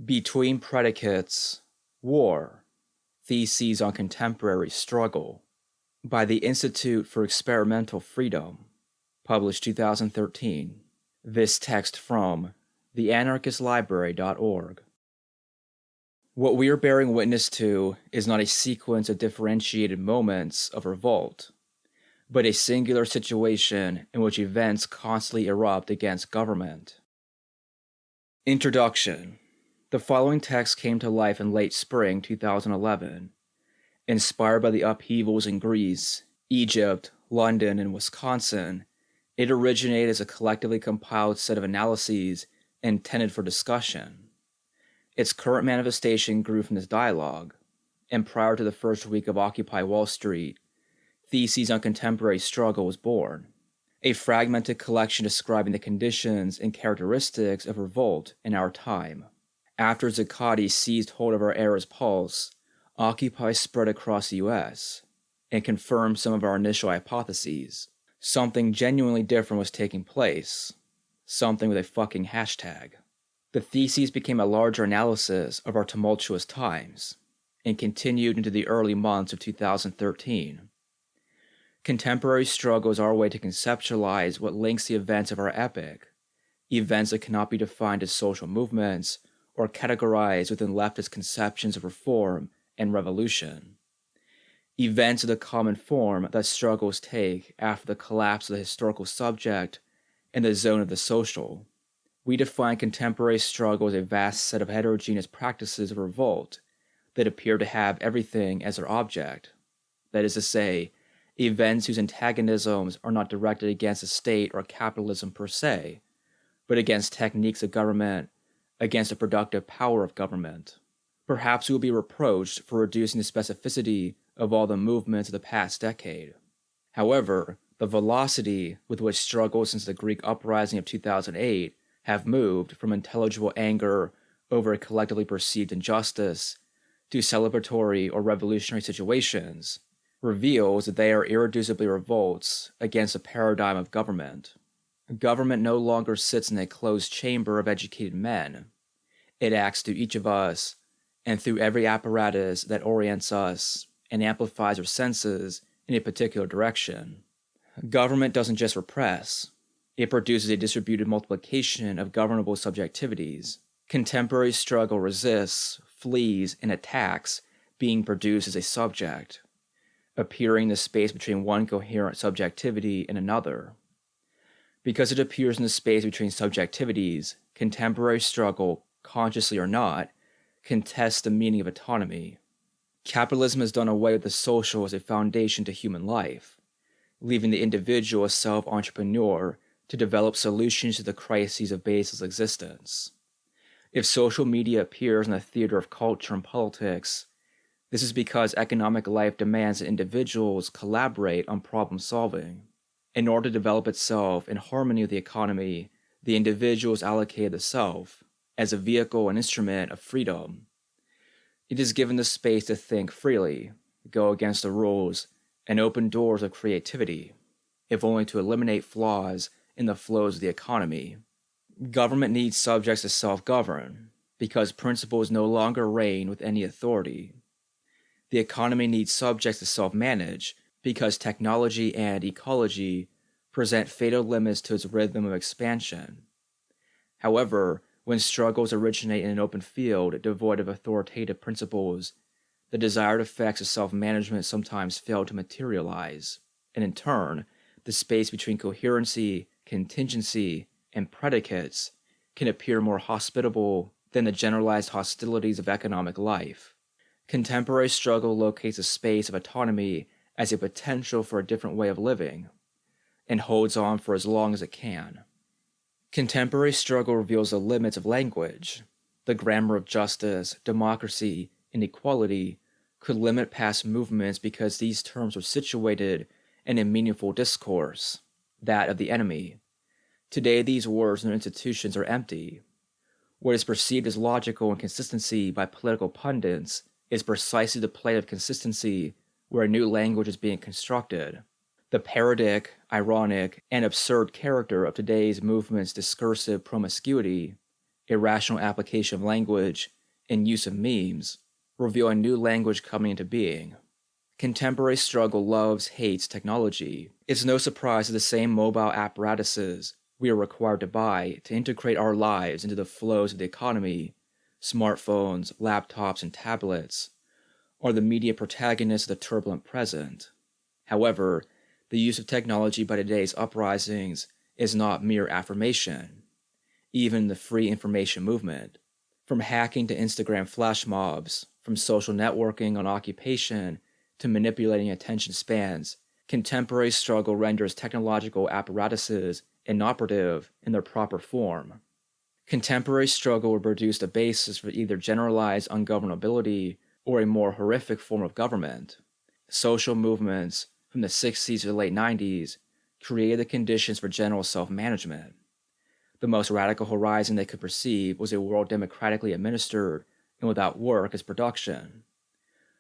Between Predicates, War, Theses on Contemporary Struggle, by the Institute for Experimental Freedom, published 2013. This text from theanarchistlibrary.org. What we are bearing witness to is not a sequence of differentiated moments of revolt, but a singular situation in which events constantly erupt against government. Introduction. The following text came to life in late spring 2011. Inspired by the upheavals in Greece, Egypt, London, and Wisconsin, it originated as a collectively compiled set of analyses intended for discussion. Its current manifestation grew from this dialogue, and prior to the first week of Occupy Wall Street, Theses on Contemporary Struggle was born, a fragmented collection describing the conditions and characteristics of revolt in our time. After Zuccotti seized hold of our era's pulse, Occupy spread across the U.S. and confirmed some of our initial hypotheses. Something genuinely different was taking place. Something with a fucking hashtag. The theses became a larger analysis of our tumultuous times, and continued into the early months of 2013. Contemporary struggle is our way to conceptualize what links the events of our epoch, events that cannot be defined as social movements or categorized within leftist conceptions of reform and revolution. Events of the common form that struggles take after the collapse of the historical subject and the zone of the social. We define contemporary struggle as a vast set of heterogeneous practices of revolt that appear to have everything as their object. That is to say, events whose antagonisms are not directed against the state or capitalism per se, but against techniques of government, against the productive power of government. Perhaps we will be reproached for reducing the specificity of all the movements of the past decade. However, the velocity with which struggles since the Greek uprising of 2008 have moved from intelligible anger over a collectively perceived injustice to celebratory or revolutionary situations reveals that they are irreducibly revolts against a paradigm of government. Government no longer sits in a closed chamber of educated men. It acts through each of us and through every apparatus that orients us and amplifies our senses in a particular direction. Government doesn't just repress. It produces a distributed multiplication of governable subjectivities. Contemporary struggle resists, flees, and attacks being produced as a subject, appearing in the space between one coherent subjectivity and another. Because it appears in the space between subjectivities, contemporary struggle, consciously or not, contests the meaning of autonomy. Capitalism has done away with the social as a foundation to human life, leaving the individual as self-entrepreneur to develop solutions to the crises of baseless existence. If social media appears in the theater of culture and politics, this is because economic life demands that individuals collaborate on problem solving. In order to develop itself in harmony with the economy, the individual is allocated the self as a vehicle and instrument of freedom. It is given the space to think freely, go against the rules, and open doors of creativity, if only to eliminate flaws in the flows of the economy. Government needs subjects to self-govern, because principles no longer reign with any authority. The economy needs subjects to self-manage, because technology and ecology present fatal limits to its rhythm of expansion. However, when struggles originate in an open field devoid of authoritative principles, the desired effects of self-management sometimes fail to materialize, and in turn, the space between coherency, contingency, and predicates can appear more hospitable than the generalized hostilities of economic life. Contemporary struggle locates a space of autonomy as a potential for a different way of living, and holds on for as long as it can. Contemporary struggle reveals the limits of language. The grammar of justice, democracy, and equality could limit past movements because these terms were situated in a meaningful discourse, that of the enemy. Today, these words and institutions are empty. What is perceived as logical and consistency by political pundits is precisely the play of consistency where a new language is being constructed. The parodic, ironic, and absurd character of today's movement's discursive promiscuity irrational application of language, and use of memes reveal a new language coming into being. Contemporary struggle loves, hates technology. It's no surprise that the same mobile apparatuses we are required to buy to integrate our lives into the flows of the economy, smartphones, laptops, and tablets, are the media protagonists of the turbulent present. However, the use of technology by today's uprisings is not mere affirmation. Even the free information movement, from hacking to Instagram flash mobs, from social networking on occupation to manipulating attention spans, contemporary struggle renders technological apparatuses inoperative in their proper form. Contemporary struggle would produce a basis for either generalized ungovernability or a more horrific form of government. Social movements from the 60s to the late 90s created the conditions for general self-management. The most radical horizon they could perceive was a world democratically administered and without work as production.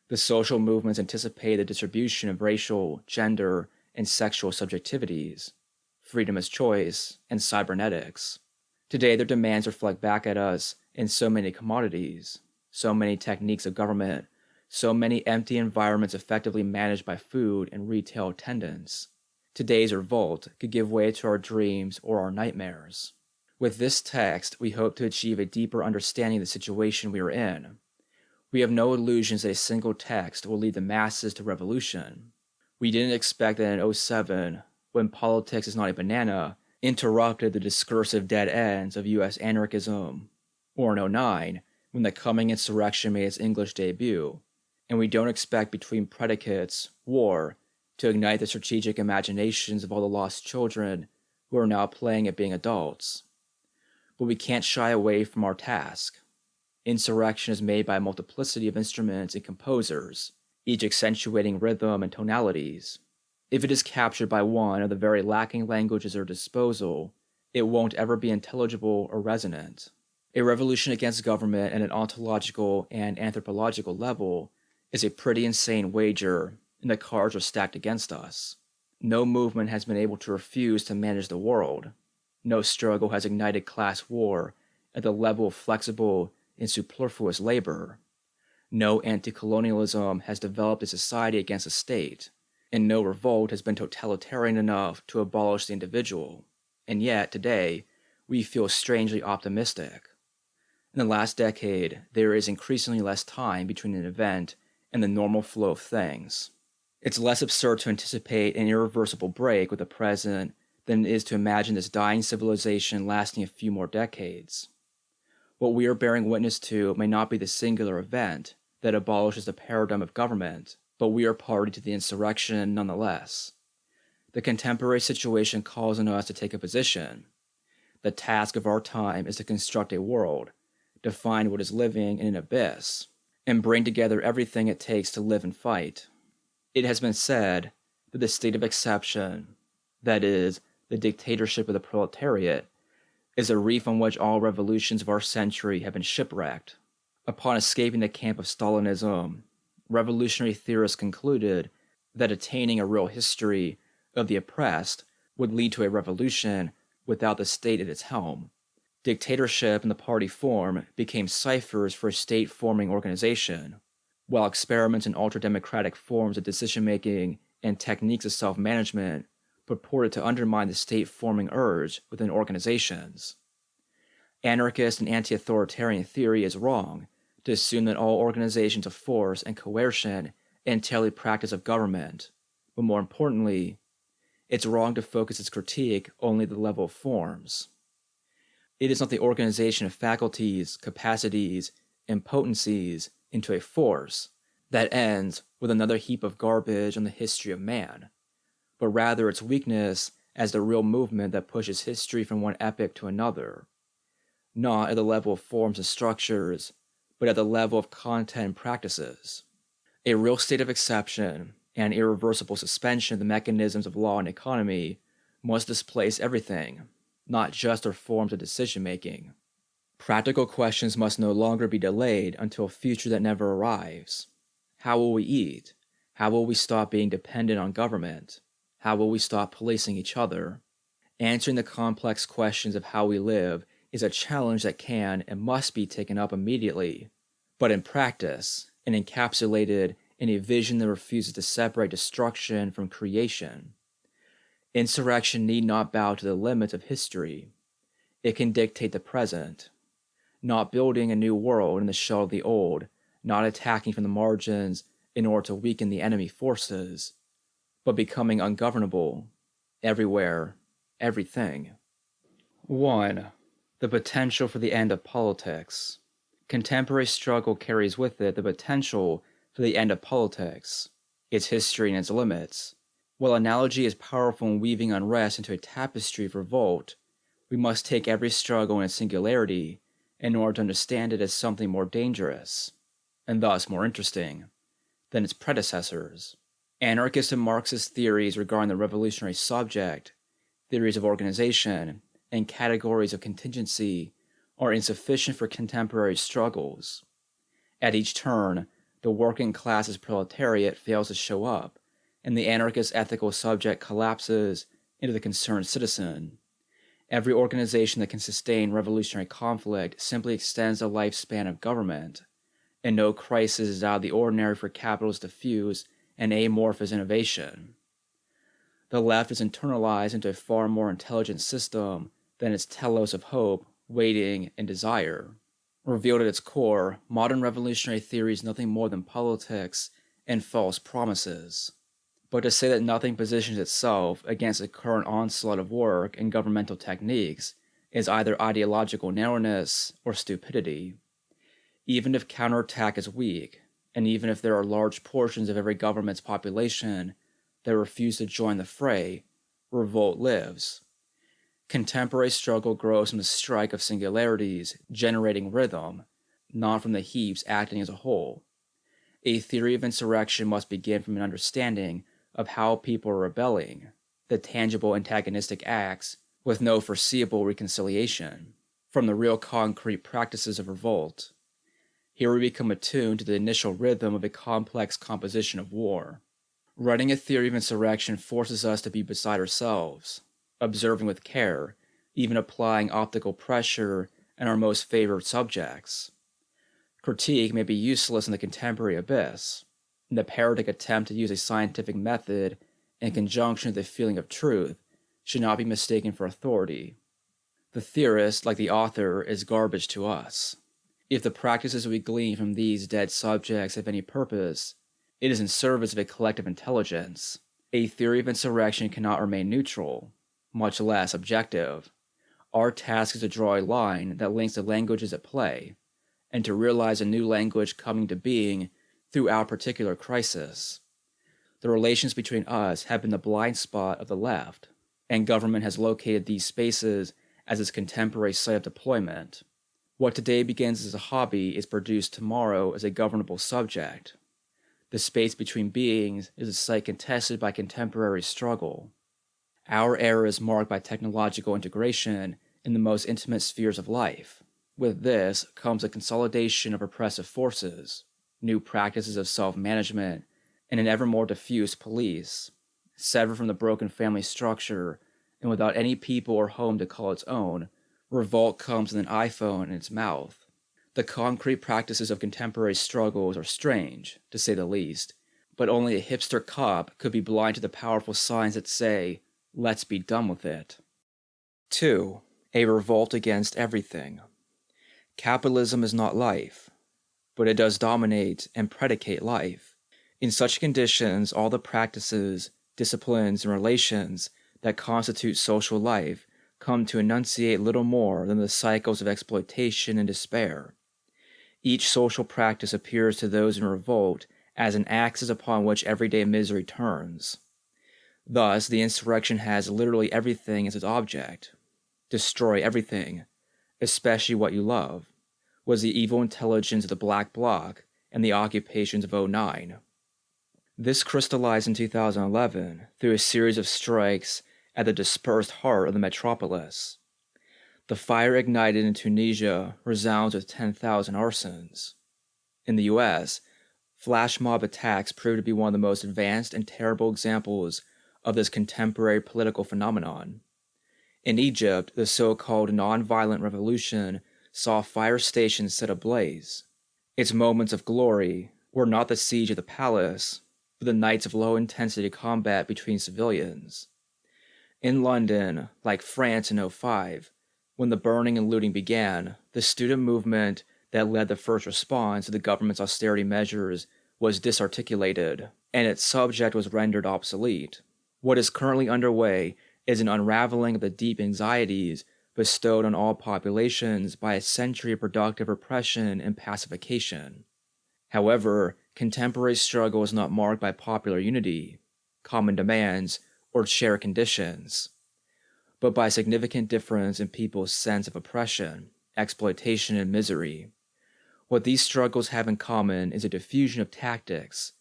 The social movements anticipated the distribution of racial, gender, and sexual subjectivities, freedom as choice, and cybernetics. Today, their demands reflect back at us in so many commodities, so many techniques of government, so many empty environments effectively managed by food and retail attendants. Today's revolt could give way to our dreams or our nightmares. With this text, we hope to achieve a deeper understanding of the situation we are in. We have no illusions that a single text will lead the masses to revolution. We didn't expect that in 07, when politics is not a banana, interrupted the discursive dead ends of U.S. anarchism, or in 09, when the coming insurrection made its English debut, and we don't expect between Predicates, war, to ignite the strategic imaginations of all the lost children who are now playing at being adults. But we can't shy away from our task. Insurrection is made by a multiplicity of instruments and composers, each accentuating rhythm and tonalities. If it is captured by one of the very lacking languages at our disposal, it won't ever be intelligible or resonant. A revolution against government at an ontological and anthropological level is a pretty insane wager, and the cards are stacked against us. No movement has been able to refuse to manage the world. No struggle has ignited class war at the level of flexible and superfluous labor. No anti-colonialism has developed a society against the state, and no revolt has been totalitarian enough to abolish the individual. And yet, today, we feel strangely optimistic. In the last decade, there is increasingly less time between an event and the normal flow of things. It's less absurd to anticipate an irreversible break with the present than it is to imagine this dying civilization lasting a few more decades. What we are bearing witness to may not be the singular event that abolishes the paradigm of government, but we are party to the insurrection nonetheless. The contemporary situation calls on us to take a position. The task of our time is to construct a world, define what is living in an abyss, and bring together everything it takes to live and fight. It has been said that the state of exception, that is, the dictatorship of the proletariat, is a reef on which all revolutions of our century have been shipwrecked. Upon escaping the camp of Stalinism, revolutionary theorists concluded that attaining a real history of the oppressed would lead to a revolution without the state at its helm. Dictatorship in the party form became ciphers for a state-forming organization, while experiments in ultra-democratic forms of decision-making and techniques of self-management purported to undermine the state-forming urge within organizations. Anarchist and anti-authoritarian theory is wrong to assume that all organizations of force and coercion entail a practice of government, but more importantly, it's wrong to focus its critique only at the level of forms. It is not the organization of faculties, capacities, and potencies into a force that ends with another heap of garbage on the history of man, but rather its weakness as the real movement that pushes history from one epoch to another, not at the level of forms and structures, but at the level of content and practices. A real state of exception and irreversible suspension of the mechanisms of law and economy must displace everything, not just our forms of decision-making. Practical questions must no longer be delayed until a future that never arrives. How will we eat? How will we stop being dependent on government? How will we stop policing each other? Answering the complex questions of how we live is a challenge that can and must be taken up immediately, but in practice, and encapsulated in a vision that refuses to separate destruction from creation. Insurrection need not bow to the limits of history. It can dictate the present, not building a new world in the shell of the old, not attacking from the margins in order to weaken the enemy forces, but becoming ungovernable, everywhere, everything. 1. The potential for the end of politics. Contemporary struggle carries with it the potential for the end of politics, its history and its limits. While analogy is powerful in weaving unrest into a tapestry of revolt, we must take every struggle in its singularity in order to understand it as something more dangerous, and thus more interesting, than its predecessors. Anarchist and Marxist theories regarding the revolutionary subject, theories of organization, and categories of contingency are insufficient for contemporary struggles. At each turn, the working class's proletariat fails to show up, and the anarchist ethical subject collapses into the concerned citizen. Every organization that can sustain revolutionary conflict simply extends the lifespan of government, and no crisis is out of the ordinary for capitalists to fuse an amorphous innovation. The left is internalized into a far more intelligent system than its telos of hope, waiting, and desire. Revealed at its core, modern revolutionary theory is nothing more than politics and false promises. But to say that nothing positions itself against the current onslaught of work and governmental techniques is either ideological narrowness or stupidity. Even if counterattack is weak, and even if there are large portions of every government's population that refuse to join the fray, revolt lives. Contemporary struggle grows from the strike of singularities generating rhythm, not from the heaps acting as a whole. A theory of insurrection must begin from an understanding of how people are rebelling, the tangible antagonistic acts with no foreseeable reconciliation, from the real concrete practices of revolt. Here we become attuned to the initial rhythm of a complex composition of war. Writing a theory of insurrection forces us to be beside ourselves, observing with care, even applying optical pressure in our most favored subjects. Critique may be useless in the contemporary abyss. The parodic attempt to use a scientific method in conjunction with the feeling of truth should not be mistaken for authority. The theorist, like the author, is garbage to us. If the practices we glean from these dead subjects have any purpose, it is in service of a collective intelligence. A theory of insurrection cannot remain neutral, much less objective. Our task is to draw a line that links the languages at play, and to realize a new language coming to being through our particular crisis. The relations between us have been the blind spot of the left, and government has located these spaces as its contemporary site of deployment. What today begins as a hobby is produced tomorrow as a governable subject. The space between beings is a site contested by contemporary struggle. Our era is marked by technological integration in the most intimate spheres of life. With this comes a consolidation of oppressive forces, new practices of self-management, and an ever more diffuse police. Severed from the broken family structure, and without any people or home to call its own, revolt comes with an iPhone in its mouth. The concrete practices of contemporary struggles are strange, to say the least, but only a hipster cop could be blind to the powerful signs that say, "Let's be done with it." 2. A revolt against everything. Capitalism is not life, but it does dominate and predicate life. In such conditions, all the practices, disciplines, and relations that constitute social life come to enunciate little more than the cycles of exploitation and despair. Each social practice appears to those in revolt as an axis upon which everyday misery turns. Thus, the insurrection has literally everything as its object. Destroy everything, especially what you love, was the evil intelligence of the Black Bloc and the occupations of '09. This crystallized in 2011 through a series of strikes at the dispersed heart of the metropolis. The fire ignited in Tunisia resounds with 10,000 arsons. In the US, flash mob attacks proved to be one of the most advanced and terrible examples of this contemporary political phenomenon. In Egypt, the so-called non-violent revolution saw fire stations set ablaze. Its moments of glory were not the siege of the palace, but the nights of low-intensity combat between civilians. In London, like France in '05, when the burning and looting began, the student movement that led the first response to the government's austerity measures was disarticulated, and its subject was rendered obsolete. What is currently underway is an unraveling of the deep anxieties bestowed on all populations by a century of productive repression and pacification. However, contemporary struggle is not marked by popular unity, common demands, or shared conditions, but by significant difference in people's sense of oppression, exploitation, and misery. What these struggles have in common is a diffusion of tactics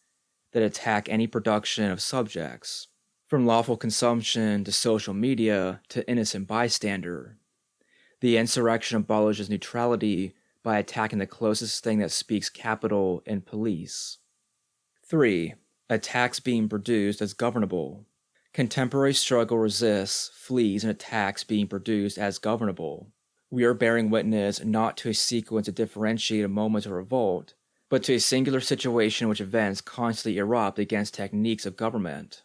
that attack any production of subjects, from lawful consumption to social media to innocent bystander. The insurrection abolishes neutrality by attacking the closest thing that speaks capital and police. 3. Attacks being produced as governable. Contemporary struggle resists, flees, and attacks being produced as governable. We are bearing witness not to a sequence of differentiated moments of revolt, but to a singular situation in which events constantly erupt against techniques of government.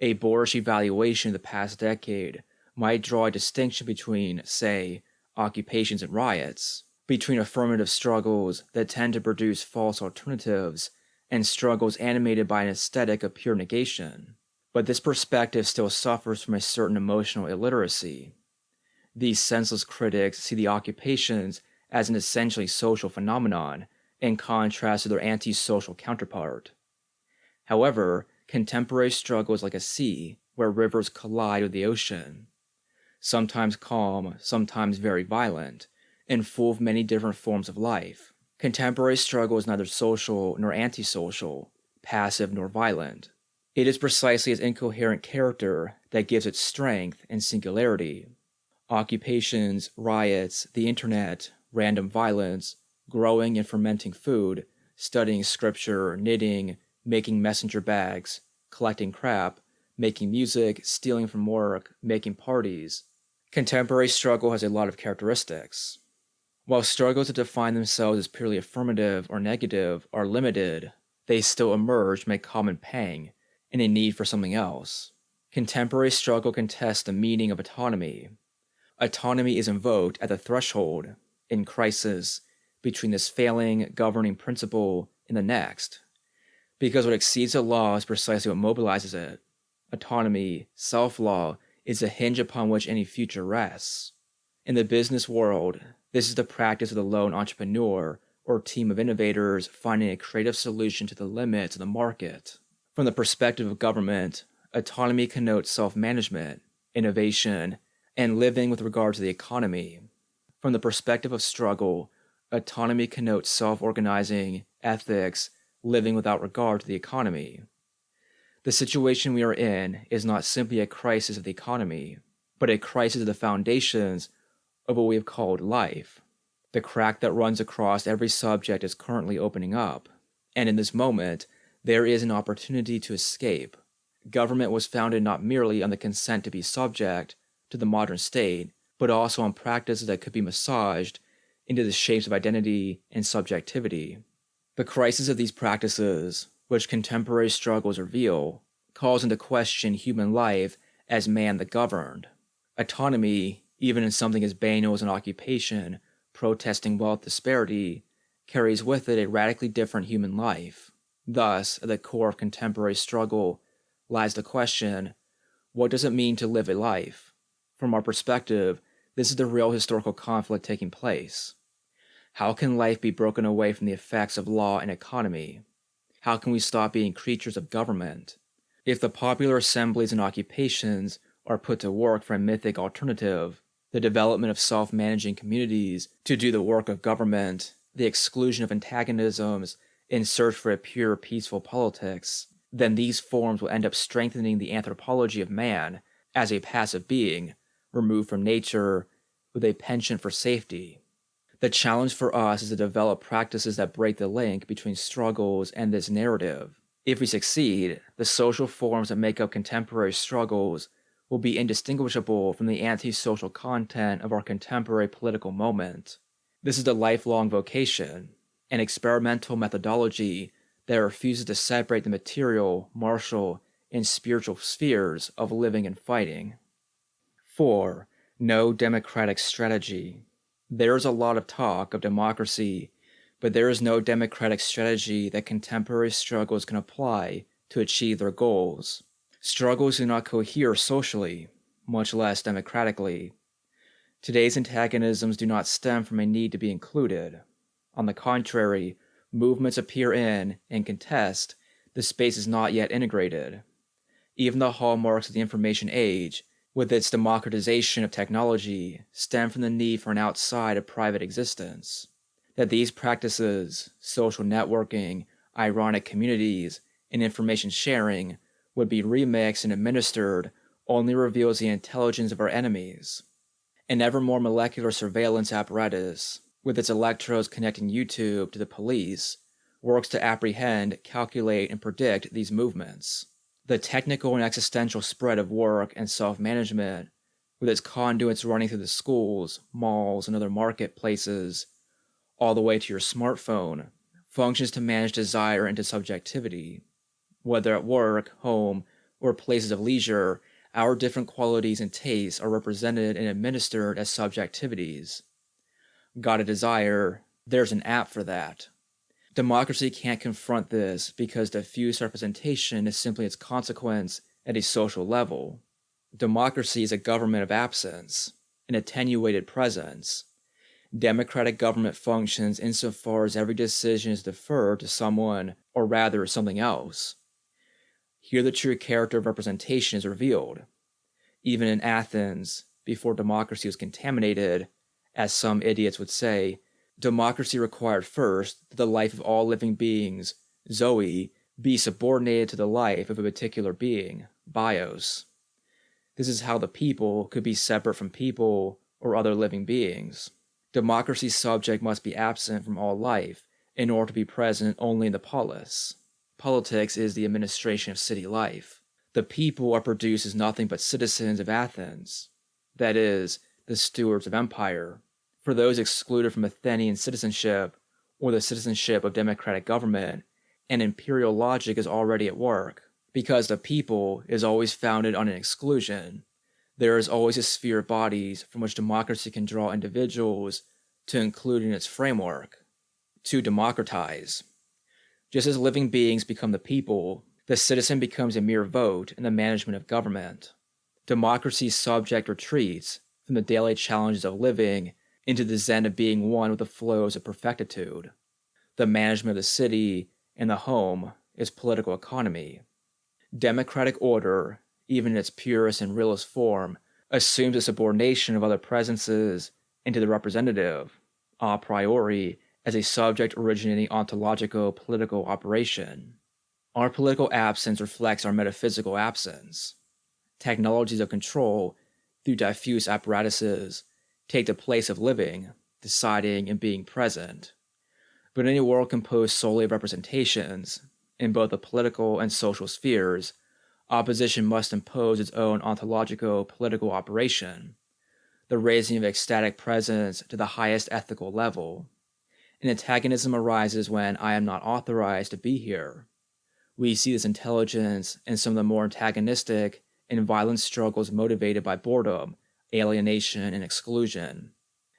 A boorish evaluation of the past decade might draw a distinction between, say, occupations and riots, between affirmative struggles that tend to produce false alternatives and struggles animated by an aesthetic of pure negation. But this perspective still suffers from a certain emotional illiteracy. These senseless critics see the occupations as an essentially social phenomenon, in contrast to their anti-social counterpart. However, contemporary struggle is like a sea where rivers collide with the ocean, sometimes calm, sometimes very violent, and full of many different forms of life. Contemporary struggle is neither social nor antisocial, passive nor violent. It is precisely its incoherent character that gives it strength and singularity. Occupations, riots, the internet, random violence, growing and fermenting food, studying scripture, knitting, making messenger bags, collecting crap, making music, stealing from work, making parties. Contemporary struggle has a lot of characteristics. While struggles that define themselves as purely affirmative or negative are limited, they still emerge from a common pang and a need for something else. Contemporary struggle contests the meaning of autonomy. Autonomy is invoked at the threshold, in crisis, between this failing governing principle and the next, because what exceeds the law is precisely what mobilizes it. Autonomy, self-law, is the hinge upon which any future rests. In the business world, this is the practice of the lone entrepreneur or team of innovators finding a creative solution to the limits of the market. From the perspective of government, autonomy connotes self-management, innovation, and living with regard to the economy. From the perspective of struggle, autonomy connotes self-organizing, ethics, living without regard to the economy. The situation we are in is not simply a crisis of the economy, but a crisis of the foundations of what we have called life. The crack that runs across every subject is currently opening up, and in this moment, there is an opportunity to escape. Government was founded not merely on the consent to be subject to the modern state, but also on practices that could be massaged into the shapes of identity and subjectivity. The crisis of these practices, which contemporary struggles reveal, calls into question human life as man the governed. Autonomy, even in something as banal as an occupation, protesting wealth disparity, carries with it a radically different human life. Thus, at the core of contemporary struggle lies the question, what does it mean to live a life? From our perspective, this is the real historical conflict taking place. How can life be broken away from the effects of law and economy? How can we stop being creatures of government? If the popular assemblies and occupations are put to work for a mythic alternative, the development of self-managing communities to do the work of government, the exclusion of antagonisms in search for a pure, peaceful politics, then these forms will end up strengthening the anthropology of man as a passive being, removed from nature with a penchant for safety. The challenge for us is to develop practices that break the link between struggles and this narrative. If we succeed, the social forms that make up contemporary struggles will be indistinguishable from the antisocial content of our contemporary political moment. This is the lifelong vocation, an experimental methodology that refuses to separate the material, martial, and spiritual spheres of living and fighting. 4. No democratic strategy. There is a lot of talk of democracy, but there is no democratic strategy that contemporary struggles can apply to achieve their goals. Struggles do not cohere socially, much less democratically. Today's antagonisms do not stem from a need to be included. On the contrary, movements appear in and contest the space is not yet integrated. Even the hallmarks of the information age, with its democratization of technology, stem from the need for an outside of private existence. That these practices, social networking, ironic communities, and information sharing, would be remixed and administered only reveals the intelligence of our enemies. An ever more molecular surveillance apparatus, with its electrodes connecting YouTube to the police, works to apprehend, calculate, and predict these movements. The technical and existential spread of work and self-management, with its conduits running through the schools, malls, and other marketplaces, all the way to your smartphone, functions to manage desire into subjectivity. Whether at work, home, or places of leisure, our different qualities and tastes are represented and administered as subjectivities. Got a desire? There's an app for that. Democracy can't confront this because diffuse representation is simply its consequence at a social level. Democracy is a government of absence, an attenuated presence. Democratic government functions insofar as every decision is deferred to someone, or rather something else. Here the true character of representation is revealed. Even in Athens, before democracy was contaminated, as some idiots would say, democracy required first that the life of all living beings, zoe, be subordinated to the life of a particular being, bios. This is how the people could be separate from people or other living beings. Democracy's subject must be absent from all life in order to be present only in the polis. Politics is the administration of city life. The people are produced as nothing but citizens of Athens, that is, the stewards of empire. For those excluded from Athenian citizenship, or the citizenship of democratic government, an imperial logic is already at work. Because the people is always founded on an exclusion, there is always a sphere of bodies from which democracy can draw individuals to include in its framework, to democratize. Just as living beings become the people, the citizen becomes a mere vote in the management of government. Democracy's subject retreats from the daily challenges of living into the zen of being one with the flows of perfectitude. The management of the city and the home is political economy. Democratic order, even in its purest and realist form, assumes a subordination of other presences into the representative, a priori, as a subject originating ontologico-political operation. Our political absence reflects our metaphysical absence. Technologies of control, through diffuse apparatuses, take the place of living, deciding, and being present. But in a world composed solely of representations, in both the political and social spheres, opposition must impose its own ontologico-political operation, the raising of ecstatic presence to the highest ethical level. An antagonism arises when I am not authorized to be here. We see this intelligence in some of the more antagonistic and violent struggles motivated by boredom, alienation, and exclusion.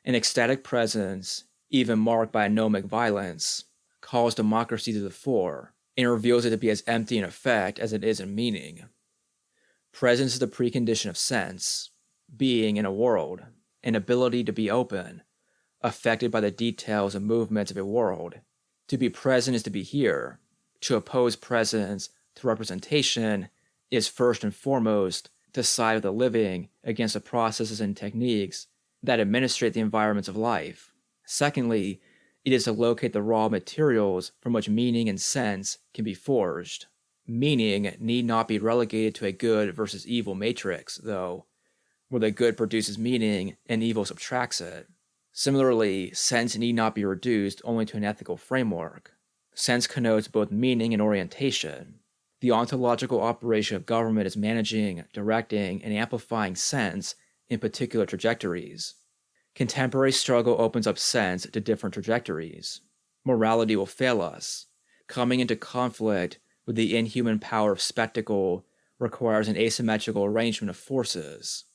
An ecstatic presence, even marked by anomic violence, calls democracy to the fore and reveals it to be as empty in effect as it is in meaning. Presence is the precondition of sense, being in a world, an ability to be open, affected by the details and movements of a world. To be present is to be here. To oppose presence to representation is first and foremost to side with the living against the processes and techniques that administrate the environments of life. Secondly, it is to locate the raw materials from which meaning and sense can be forged. Meaning need not be relegated to a good versus evil matrix, though, where the good produces meaning and evil subtracts it. Similarly, sense need not be reduced only to an ethical framework. Sense connotes both meaning and orientation. The ontological operation of government is managing, directing, and amplifying sense in particular trajectories. Contemporary struggle opens up sense to different trajectories. Morality will fail us. Coming into conflict with the inhuman power of spectacle requires an asymmetrical arrangement of forces.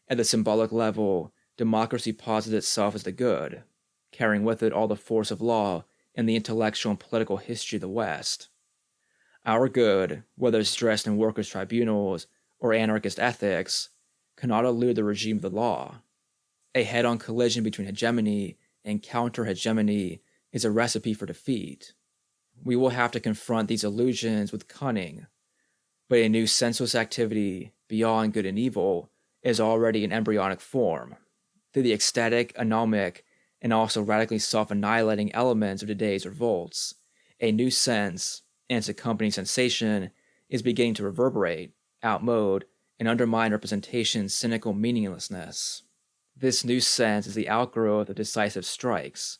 At the symbolic level, democracy posits itself as the good, carrying with it all the force of law and the intellectual and political history of the West. Our good, whether it's dressed in workers' tribunals or anarchist ethics, cannot elude the regime of the law. A head-on collision between hegemony and counter-hegemony is a recipe for defeat. We will have to confront these illusions with cunning, but a new senseless activity beyond good and evil is already in embryonic form. Through the ecstatic, anomic, and also radically self-annihilating elements of today's revolts, a new sense and its accompanying sensation is beginning to reverberate, outmode, and undermine representation's cynical meaninglessness. This new sense is the outgrowth of decisive strikes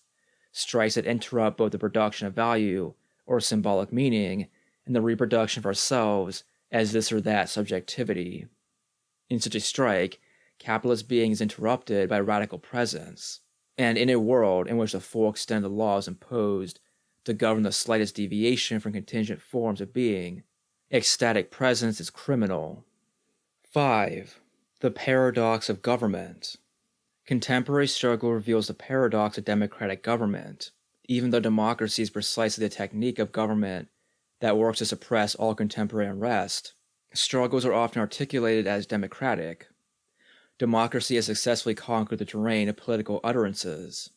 that interrupt both the production of value or symbolic meaning and the reproduction of ourselves as this or that subjectivity. In such a strike, capitalist being is interrupted by radical presence, and in a world in which the full extent of the law is imposed to govern the slightest deviation from contingent forms of being, ecstatic presence is criminal. 5. The paradox of government. Contemporary struggle reveals the paradox of democratic government. Even though democracy is precisely the technique of government that works to suppress all contemporary unrest, struggles are often articulated as democratic. Democracy has successfully conquered the terrain of political utterances.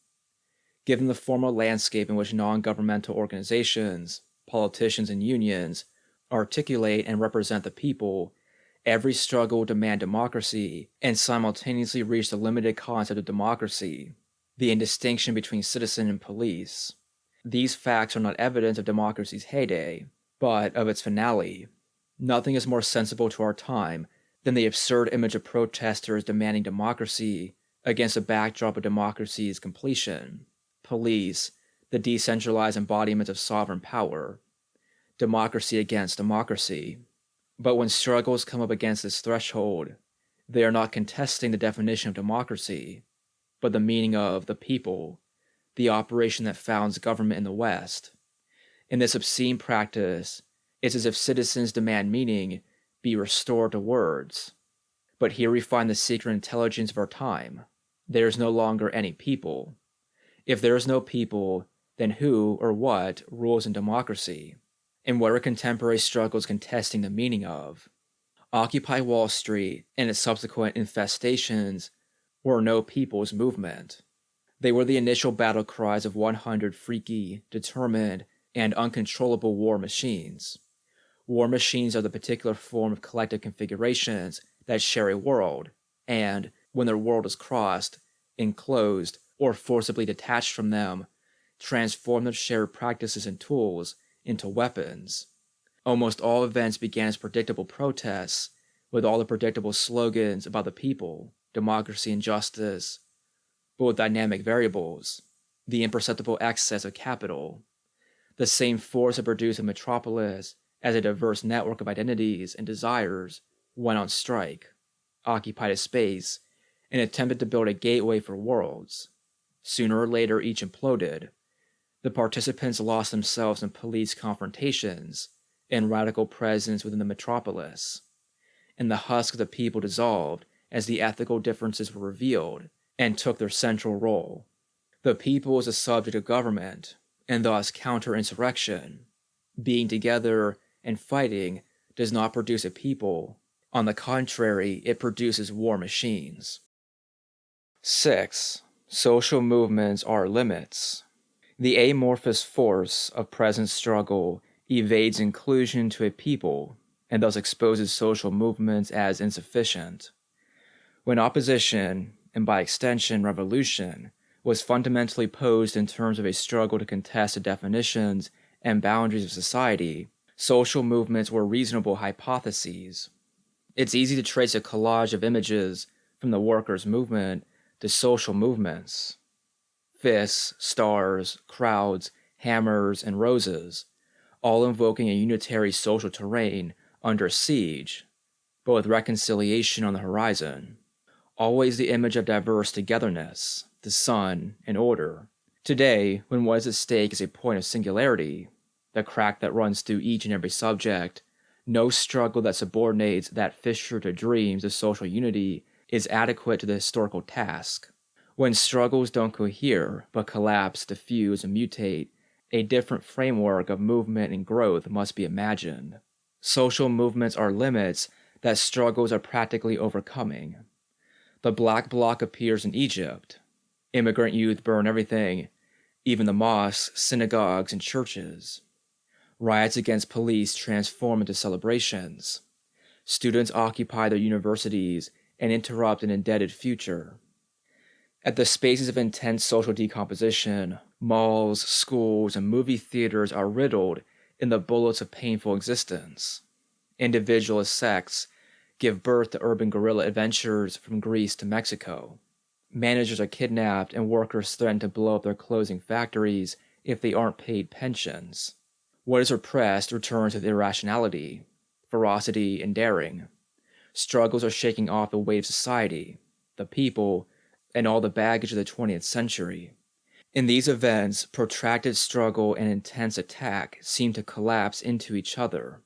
Given the formal landscape in which non-governmental organizations, politicians, and unions articulate and represent the people, every struggle will demand democracy and simultaneously reach the limited concept of democracy, the indistinction between citizen and police. These facts are not evidence of democracy's heyday, but of its finale. Nothing is more sensible to our time than the absurd image of protesters demanding democracy against the backdrop of democracy's completion. Police, the decentralized embodiment of sovereign power. Democracy against democracy. But when struggles come up against this threshold, they are not contesting the definition of democracy, but the meaning of the people, the operation that founds government in the West. In this obscene practice, it's as if citizens demand meaning be restored to words. But here we find the secret intelligence of our time. There is no longer any people. If there is no people, then who or what rules in democracy? And what are contemporary struggles contesting the meaning of? Occupy Wall Street and its subsequent infestations were no people's movement. They were the initial battle cries of 100 freaky, determined, and uncontrollable war machines. War machines are the particular form of collective configurations that share a world, and, when their world is crossed, enclosed, or forcibly detached from them, transform their shared practices and tools into weapons. Almost all events began as predictable protests, with all the predictable slogans about the people, democracy, and justice, but with dynamic variables, the imperceptible excess of capital. The same force that produced a metropolis as a diverse network of identities and desires went on strike, occupied a space, and attempted to build a gateway for worlds. Sooner or later, each imploded. The participants lost themselves in police confrontations and radical presence within the metropolis, and the husk of the people dissolved as the ethical differences were revealed and took their central role. The people is a subject of government, and thus counter-insurrection. Being together and fighting does not produce a people. On the contrary, it produces war machines. 6. Social movements are limits. The amorphous force of present struggle evades inclusion to a people and thus exposes social movements as insufficient. When opposition, and by extension revolution, was fundamentally posed in terms of a struggle to contest the definitions and boundaries of society, social movements were reasonable hypotheses. It's easy to trace a collage of images from the workers' movement to social movements. Fists, stars, crowds, hammers, and roses, all invoking a unitary social terrain under siege, but with reconciliation on the horizon. Always the image of diverse togetherness, the sun, and order. Today, when what is at stake is a point of singularity, the crack that runs through each and every subject, no struggle that subordinates that fissure to dreams of social unity is adequate to the historical task. When struggles don't cohere, but collapse, diffuse, and mutate, a different framework of movement and growth must be imagined. Social movements are limits that struggles are practically overcoming. The Black Bloc appears in Egypt. Immigrant youth burn everything, even the mosques, synagogues, and churches. Riots against police transform into celebrations. Students occupy their universities and interrupt an indebted future. At the spaces of intense social decomposition, malls, schools, and movie theaters are riddled in the bullets of painful existence. Individualist sects give birth to urban guerrilla adventures from Greece to Mexico. Managers are kidnapped and workers threaten to blow up their closing factories if they aren't paid pensions. What is repressed returns with irrationality, ferocity, and daring. Struggles are shaking off the weight of society, the people, and all the baggage of the 20th century. In these events, protracted struggle and intense attack seem to collapse into each other.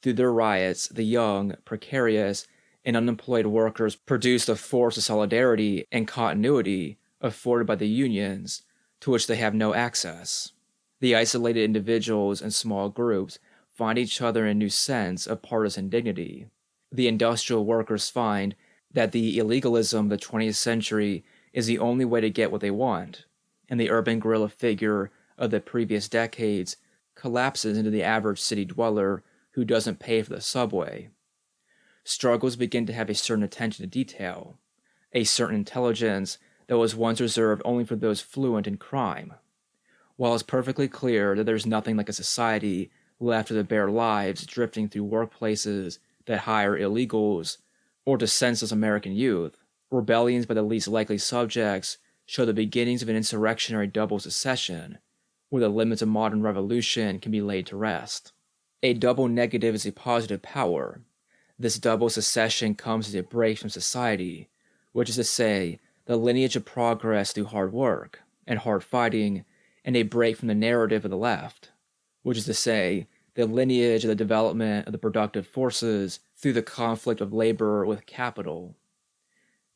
Through their riots, the young, precarious, and unemployed workers produce the force of solidarity and continuity afforded by the unions, to which they have no access. The isolated individuals and small groups find each other in a new sense of partisan dignity. The industrial workers find that the illegalism of the 20th century is the only way to get what they want, and the urban guerrilla figure of the previous decades collapses into the average city dweller who doesn't pay for the subway. Struggles begin to have a certain attention to detail, a certain intelligence that was once reserved only for those fluent in crime. While it's perfectly clear that there's nothing like a society left of the bare lives drifting through workplaces that hire illegals, or to senseless American youth, rebellions by the least likely subjects show the beginnings of an insurrectionary double secession, where the limits of modern revolution can be laid to rest. A double negative is a positive power. This double secession comes as a break from society, which is to say, the lineage of progress through hard work and hard fighting, and a break from the narrative of the left, which is to say, the lineage of the development of the productive forces through the conflict of labor with capital.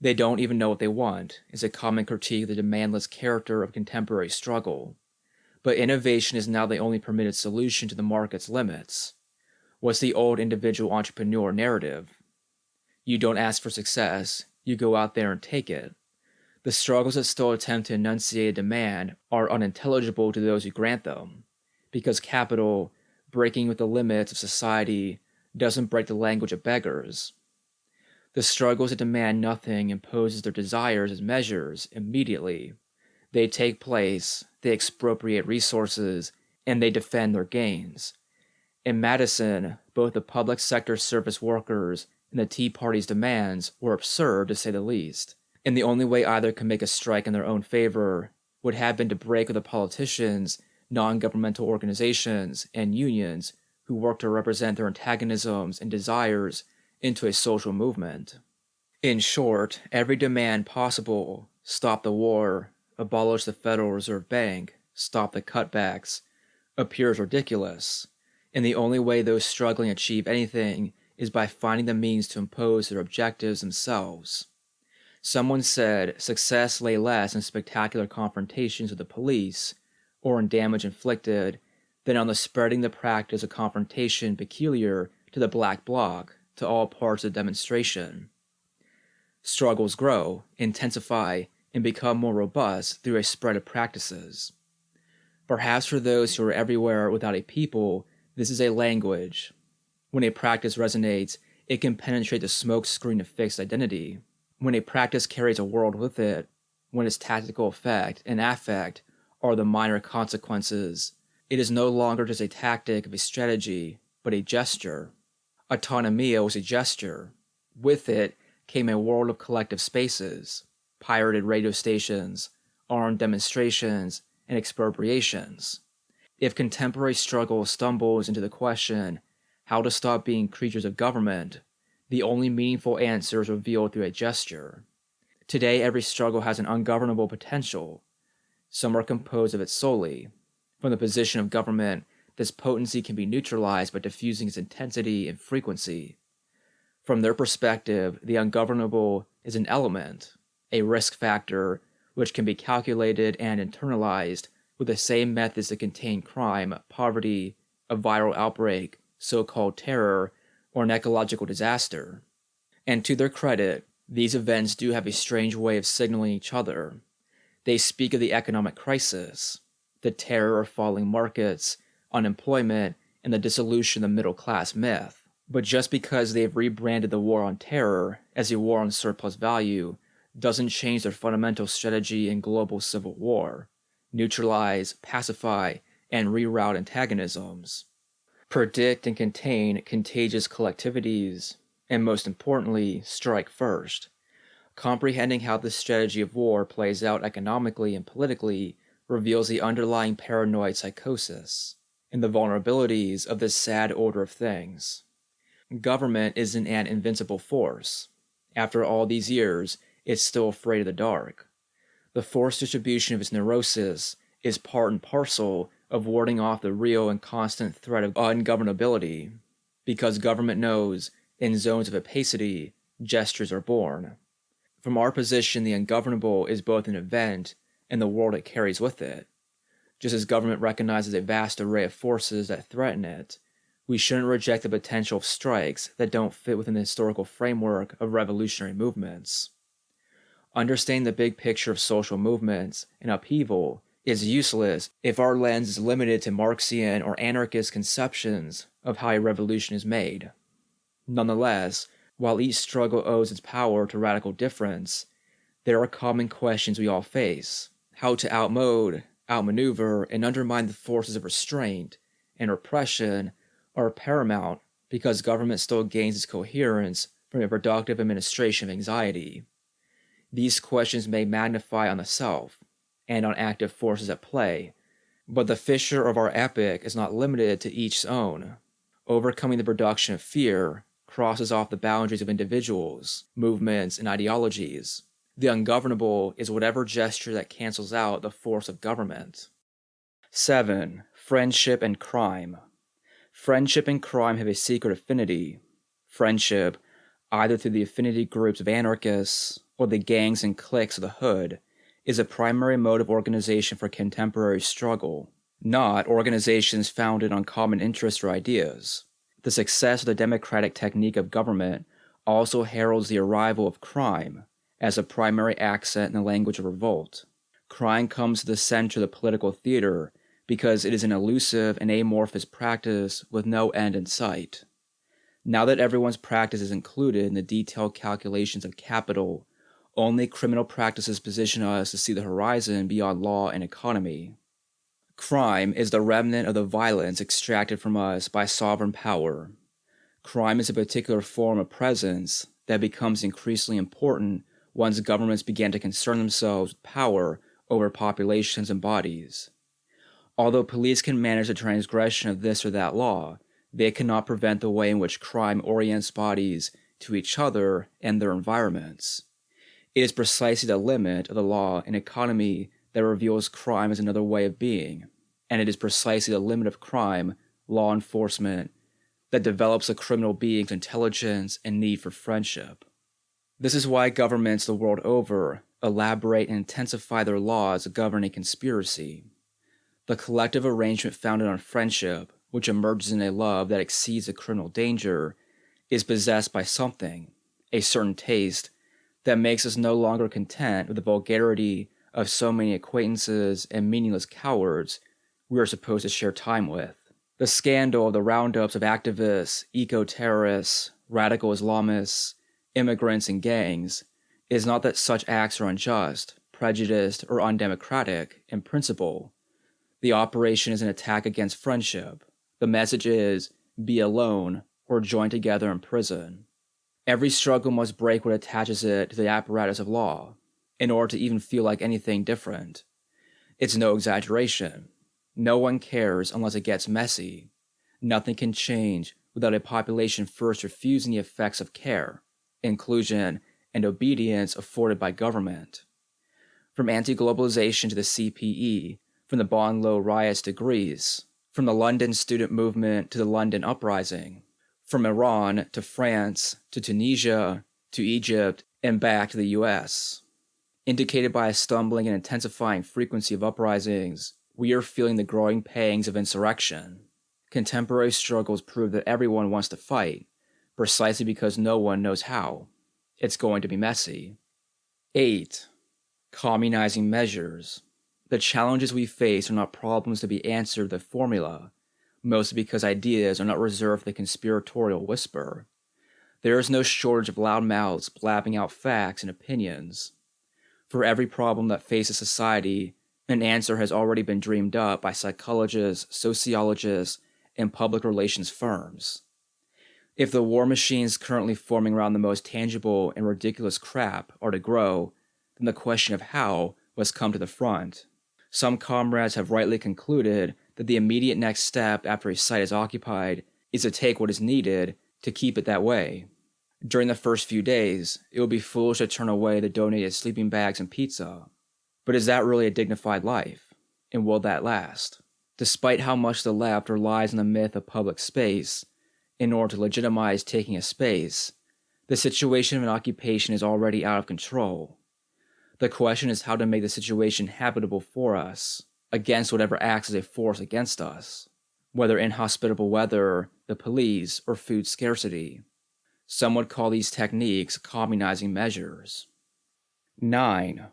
They don't even know what they want is a common critique of the demandless character of contemporary struggle. But innovation is now the only permitted solution to the market's limits. What's the old individual entrepreneur narrative? You don't ask for success, you go out there and take it. The struggles that still attempt to enunciate a demand are unintelligible to those who grant them, because capital, breaking with the limits of society, doesn't break the language of beggars. The struggles that demand nothing imposes their desires as measures immediately. They take place, they expropriate resources, and they defend their gains. In Madison, both the public sector service workers and the Tea Party's demands were absurd, to say the least, and the only way either could make a strike in their own favor would have been to break with the politicians, non-governmental organizations, and unions who work to represent their antagonisms and desires into a social movement. In short, every demand possible, stop the war, abolish the Federal Reserve Bank, stop the cutbacks, appears ridiculous, and the only way those struggling achieve anything is by finding the means to impose their objectives themselves. Someone said success lay less in spectacular confrontations with the police, or in damage inflicted, than on the spreading the practice of confrontation peculiar to the Black Bloc to all parts of the demonstration. Struggles grow, intensify, and become more robust through a spread of practices. Perhaps for those who are everywhere without a people, this is a language. When a practice resonates, it can penetrate the smoke screen of fixed identity. When a practice carries a world with it, when its tactical effect and affect are the minor consequences, it is no longer just a tactic of a strategy, but a gesture. Autonomia was a gesture. With it came a world of collective spaces, pirated radio stations, armed demonstrations, and expropriations. If contemporary struggle stumbles into the question how to stop being creatures of government, the only meaningful answer is revealed through a gesture. Today, every struggle has an ungovernable potential. Some are composed of it solely. From the position of government, this potency can be neutralized by diffusing its intensity and frequency. From their perspective, the ungovernable is an element, a risk factor, which can be calculated and internalized with the same methods that contain crime, poverty, a viral outbreak, so-called terror, or an ecological disaster. And to their credit, these events do have a strange way of signaling each other. They speak of the economic crisis, the terror of falling markets, unemployment, and the dissolution of the middle-class myth. But just because they've rebranded the war on terror as a war on surplus value doesn't change their fundamental strategy in global civil war: neutralize, pacify, and reroute antagonisms. Predict and contain contagious collectivities, and most importantly, strike first. Comprehending how this strategy of war plays out economically and politically reveals the underlying paranoid psychosis and the vulnerabilities of this sad order of things. Government isn't an invincible force. After all these years, it's still afraid of the dark. The force distribution of its neurosis is part and parcel of warding off the real and constant threat of ungovernability, because government knows, in zones of opacity, gestures are born. From our position, the ungovernable is both an event and the world it carries with it. Just as government recognizes a vast array of forces that threaten it, we shouldn't reject the potential of strikes that don't fit within the historical framework of revolutionary movements. Understanding the big picture of social movements and upheaval is useless if our lens is limited to Marxian or anarchist conceptions of how a revolution is made. Nonetheless, while each struggle owes its power to radical difference, there are common questions we all face: how to outmode, outmaneuver, and undermine the forces of restraint and repression are paramount because government still gains its coherence from a productive administration of anxiety. These questions may magnify on the self and on active forces at play, but the fissure of our epoch is not limited to each's own. Overcoming the production of fear crosses off the boundaries of individuals, movements, and ideologies. The ungovernable is whatever gesture that cancels out the force of government. 7. Friendship and crime. Friendship and crime have a secret affinity. Friendship, either through the affinity groups of anarchists or the gangs and cliques of the hood, is a primary mode of organization for contemporary struggle, not organizations founded on common interests or ideas. The success of the democratic technique of government also heralds the arrival of crime as a primary accent in the language of revolt. Crime comes to the center of the political theater because it is an elusive and amorphous practice with no end in sight. Now that everyone's practice is included in the detailed calculations of capital, only criminal practices position us to see the horizon beyond law and economy. Crime is the remnant of the violence extracted from us by sovereign power. Crime is a particular form of presence that becomes increasingly important once governments began to concern themselves with power over populations and bodies. Although police can manage the transgression of this or that law, they cannot prevent the way in which crime orients bodies to each other and their environments. It is precisely the limit of the law and economy that reveals crime as another way of being, and it is precisely the limit of crime, law enforcement, that develops a criminal being's intelligence and need for friendship. This is why governments the world over elaborate and intensify their laws governing conspiracy. The collective arrangement founded on friendship, which emerges in a love that exceeds the criminal danger, is possessed by something, a certain taste, that makes us no longer content with the vulgarity of so many acquaintances and meaningless cowards we are supposed to share time with. The scandal of the roundups of activists, eco-terrorists, radical Islamists, immigrants, and gangs is not that such acts are unjust, prejudiced, or undemocratic in principle. The operation is an attack against friendship. The message is, be alone or join together in prison. Every struggle must break what attaches it to the apparatus of law, in order to even feel like anything different. It's no exaggeration. No one cares unless it gets messy. Nothing can change without a population first refusing the effects of care, inclusion, and obedience afforded by government. From anti-globalization to the CPE, from the Bond Law riots to Greece, from the London student movement to the London uprising, from Iran to France to Tunisia to Egypt and back to the US. Indicated by a stumbling and intensifying frequency of uprisings, we are feeling the growing pangs of insurrection. Contemporary struggles prove that everyone wants to fight, precisely because no one knows how. It's going to be messy. 8. Communizing measures. The challenges we face are not problems to be answered with a formula, mostly because ideas are not reserved for the conspiratorial whisper. There is no shortage of loud mouths blabbing out facts and opinions. For every problem that faces society, an answer has already been dreamed up by psychologists, sociologists, and public relations firms. If the war machines currently forming around the most tangible and ridiculous crap are to grow, then the question of how must come to the front. Some comrades have rightly concluded that the immediate next step after a site is occupied is to take what is needed to keep it that way. During the first few days, it would be foolish to turn away the donated sleeping bags and pizza. But is that really a dignified life? And will that last? Despite how much the left relies on the myth of public space in order to legitimize taking a space, the situation of an occupation is already out of control. The question is how to make the situation habitable for us, against whatever acts as a force against us, whether inhospitable weather, the police, or food scarcity. Some would call these techniques communizing measures. 9.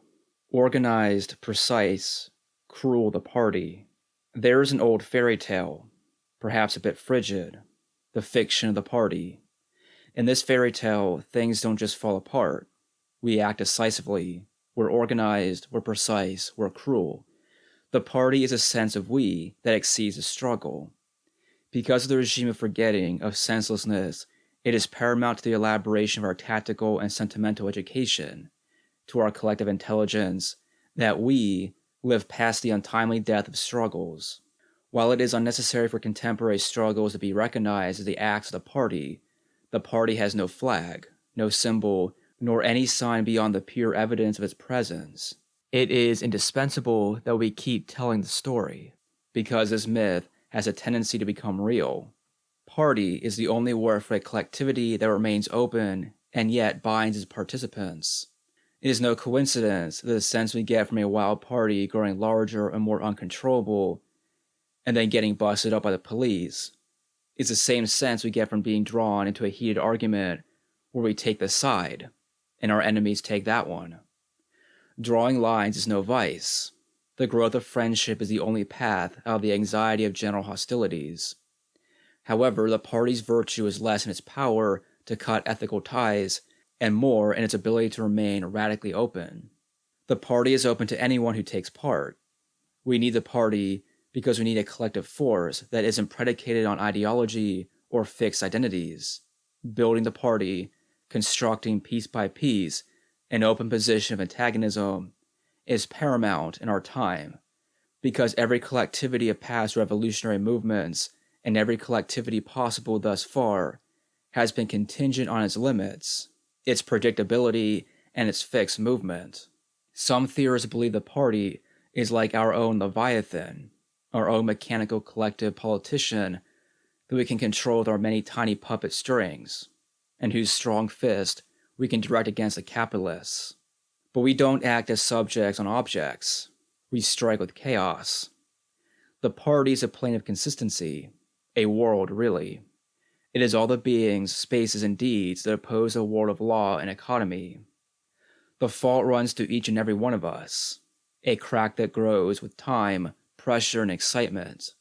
Organized, precise, cruel the party. There is an old fairy tale, perhaps a bit frigid, the fiction of the party. In this fairy tale, things don't just fall apart. We act decisively. We're organized, we're precise, we're cruel. The party is a sense of we that exceeds the struggle. Because of the regime of forgetting, of senselessness, it is paramount to the elaboration of our tactical and sentimental education, to our collective intelligence, that we live past the untimely death of struggles. While it is unnecessary for contemporary struggles to be recognized as the acts of the party has no flag, no symbol, nor any sign beyond the pure evidence of its presence. It is indispensable that we keep telling the story, because this myth has a tendency to become real. Party is the only word for a collectivity that remains open and yet binds its participants. It is no coincidence that the sense we get from a wild party growing larger and more uncontrollable and then getting busted up by the police is the same sense we get from being drawn into a heated argument where we take this side and our enemies take that one. Drawing lines is no vice. The growth of friendship is the only path out of the anxiety of general hostilities. However, the party's virtue is less in its power to cut ethical ties and more in its ability to remain radically open. The party is open to anyone who takes part. We need the party because we need a collective force that isn't predicated on ideology or fixed identities. Building the party, constructing piece by piece an open position of antagonism is paramount in our time, because every collectivity of past revolutionary movements and every collectivity possible thus far has been contingent on its limits, its predictability, and its fixed movement. Some theorists believe the party is like our own Leviathan, our own mechanical collective politician that we can control with our many tiny puppet strings, and whose strong fist we can direct against the capitalists. But we don't act as subjects on objects. We strike with chaos. The party is a plane of consistency, a world, really. It is all the beings, spaces, and deeds that oppose a world of law and economy. The fault runs to each and every one of us, a crack that grows with time, pressure, and excitement.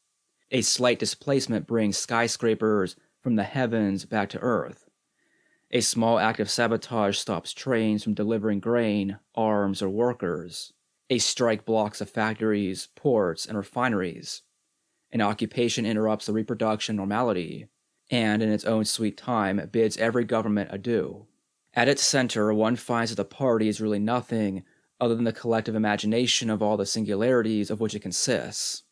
A slight displacement brings skyscrapers from the heavens back to earth. A small act of sabotage stops trains from delivering grain, arms, or workers. A strike blocks the factories, ports, and refineries. An occupation interrupts the reproduction normality, and in its own sweet time bids every government adieu. At its center, one finds that the party is really nothing other than the collective imagination of all the singularities of which it consists.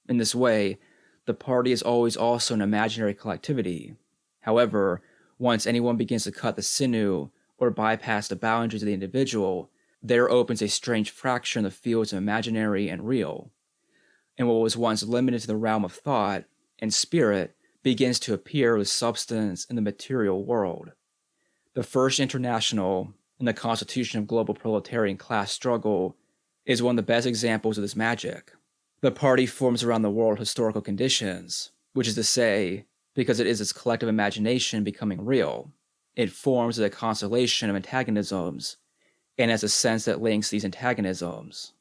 In this way, the party is always also an imaginary collectivity. However, once anyone begins to cut the sinew or bypass the boundaries of the individual, there opens a strange fracture in the fields of imaginary and real, and what was once limited to the realm of thought and spirit begins to appear with substance in the material world. The First International and the constitution of global proletarian class struggle is one of the best examples of this magic. The party forms around the world historical conditions, which is to say, because it is its collective imagination becoming real, it forms as a constellation of antagonisms, and as a sense that links these antagonisms.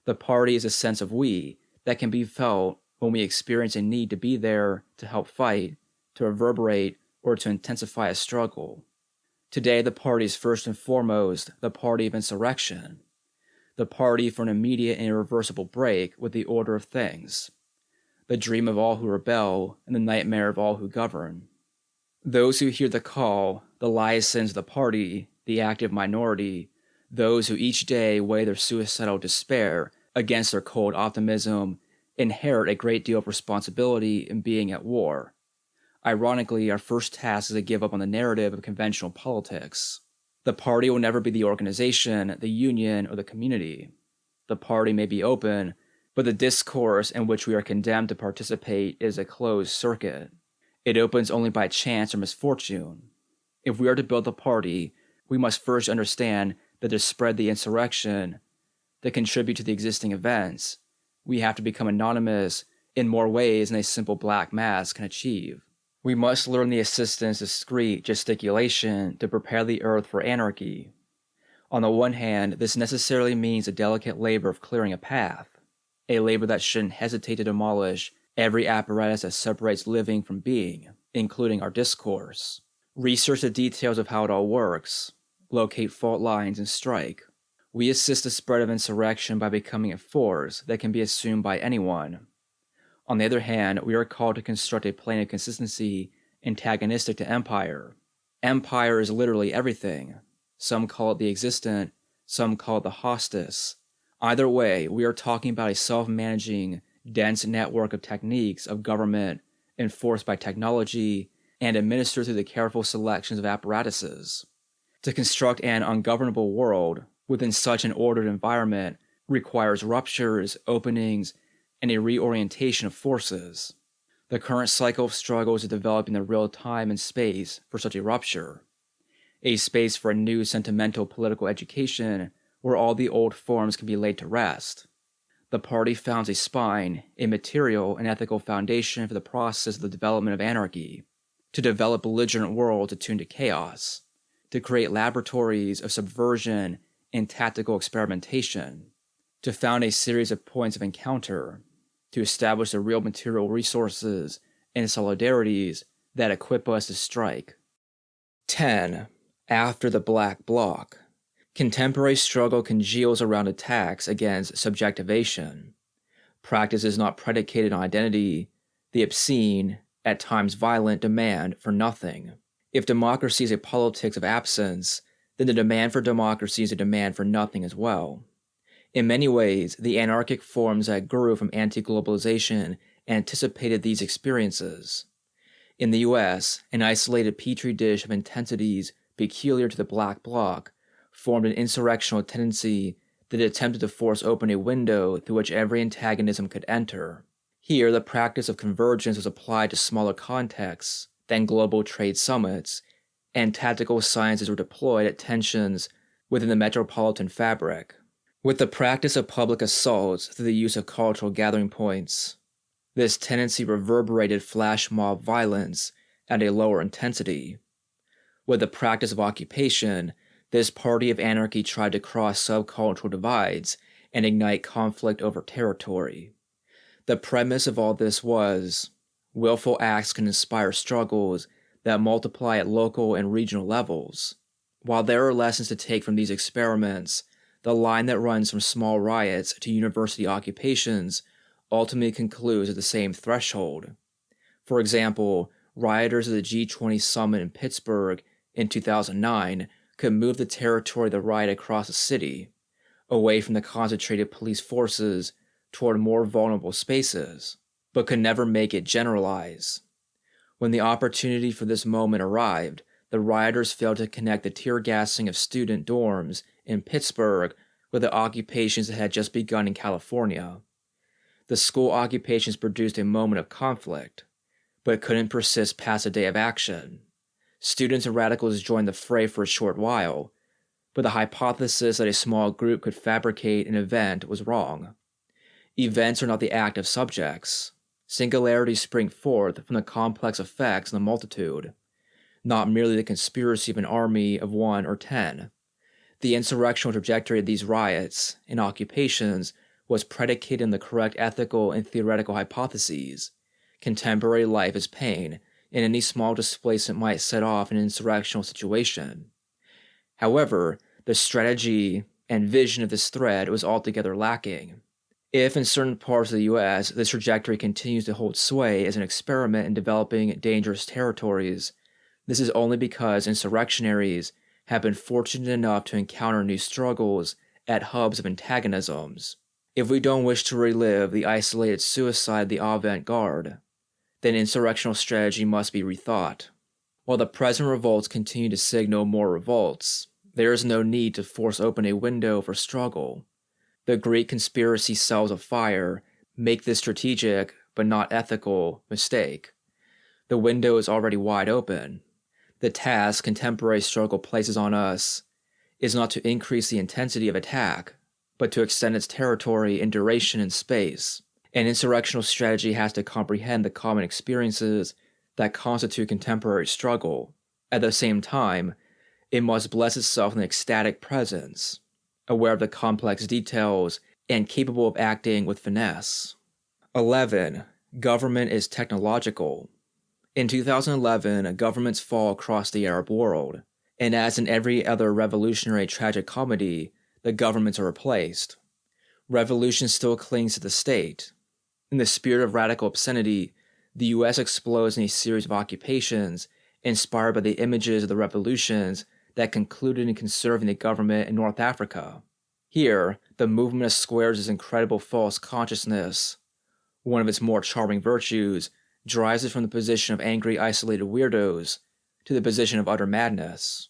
The party is a sense of we that can be felt when we experience a need to be there to help fight, to reverberate, or to intensify a struggle. Today, the party is first and foremost the party of insurrection, the party for an immediate and irreversible break with the order of things, the dream of all who rebel and the nightmare of all who govern. Those who hear the call, the liaisons of the party, the active minority, those who each day weigh their suicidal despair against their cold optimism, inherit a great deal of responsibility in being at war. Ironically, our first task is to give up on the narrative of conventional politics. The party will never be the organization, the union, or the community. The party may be open, but the discourse in which we are condemned to participate is a closed circuit. It opens only by chance or misfortune. If we are to build the party, we must first understand that to spread the insurrection, to contribute to the existing events, we have to become anonymous in more ways than a simple black mask can achieve. We must learn the assistance of discreet gesticulation to prepare the earth for anarchy. On the one hand, this necessarily means a delicate labor of clearing a path, a labor that shouldn't hesitate to demolish every apparatus that separates living from being, including our discourse. Research the details of how it all works, locate fault lines, and strike. We assist the spread of insurrection by becoming a force that can be assumed by anyone. On the other hand, we are called to construct a plane of consistency antagonistic to empire. Empire is literally everything. Some call it the existent, some call it the hostis. Either way, we are talking about a self-managing, dense network of techniques of government enforced by technology and administered through the careful selections of apparatuses. To construct an ungovernable world within such an ordered environment requires ruptures, openings, and a reorientation of forces. The current cycle of struggles is developing the real time and space for such a rupture, a space for a new sentimental political education where all the old forms can be laid to rest. The party founds a spine, a material and ethical foundation for the process of the development of anarchy, to develop belligerent worlds attuned to chaos, to create laboratories of subversion and tactical experimentation, to found a series of points of encounter, to establish the real material resources and solidarities that equip us to strike. 10. After the Black Bloc. Contemporary struggle congeals around attacks against subjectivation. Practice is not predicated on identity, the obscene, at times violent demand for nothing. If democracy is a politics of absence, then the demand for democracy is a demand for nothing as well. In many ways, the anarchic forms that grew from anti-globalization anticipated these experiences. In the US, an isolated petri dish of intensities peculiar to the Black Bloc formed an insurrectional tendency that attempted to force open a window through which every antagonism could enter. Here, the practice of convergence was applied to smaller contexts than global trade summits, and tactical sciences were deployed at tensions within the metropolitan fabric. With the practice of public assaults through the use of cultural gathering points, this tendency reverberated flash mob violence at a lower intensity. With the practice of occupation, this party of anarchy tried to cross subcultural divides and ignite conflict over territory. The premise of all this was, willful acts can inspire struggles that multiply at local and regional levels. While there are lessons to take from these experiments, the line that runs from small riots to university occupations ultimately concludes at the same threshold. For example, rioters at the G20 summit in Pittsburgh in 2009 could move the territory of the riot across the city, away from the concentrated police forces toward more vulnerable spaces. but could never make it generalize. When the opportunity for this moment arrived, the rioters failed to connect the tear gassing of student dorms in Pittsburgh with the occupations that had just begun in California. The school occupations produced a moment of conflict, but couldn't persist past a day of action. Students and radicals joined the fray for a short while, but the hypothesis that a small group could fabricate an event was wrong. Events are not the act of subjects. Singularities spring forth from the complex effects in the multitude, not merely the conspiracy of an army of 1 or 10. The insurrectional trajectory of these riots and occupations was predicated on the correct ethical and theoretical hypotheses. Contemporary life is pain, and any small displacement might set off an insurrectional situation. However, the strategy and vision of this thread was altogether lacking. If in certain parts of the U.S. this trajectory continues to hold sway as an experiment in developing dangerous territories, this is only because insurrectionaries have been fortunate enough to encounter new struggles at hubs of antagonisms. If we don't wish to relive the isolated suicide of the avant-garde, then insurrectional strategy must be rethought. While the present revolts continue to signal more revolts, there is no need to force open a window for struggle. The Greek conspiracy cells of fire make this strategic, but not ethical, mistake. The window is already wide open. The task contemporary struggle places on us is not to increase the intensity of attack, but to extend its territory in duration and space. An insurrectional strategy has to comprehend the common experiences that constitute contemporary struggle. At the same time, it must bless itself in the ecstatic presence, aware of the complex details, and capable of acting with finesse. 11. Government is technological. In 2011, governments fall across the Arab world, and as in every other revolutionary tragic comedy, the governments are replaced. Revolution still clings to the state. In the spirit of radical obscenity, the U.S. explodes in a series of occupations inspired by the images of the revolutions that concluded in conserving the government in North Africa. Here, the movement of squares is incredible false consciousness. One of its more charming virtues drives it from the position of angry, isolated weirdos to the position of utter madness.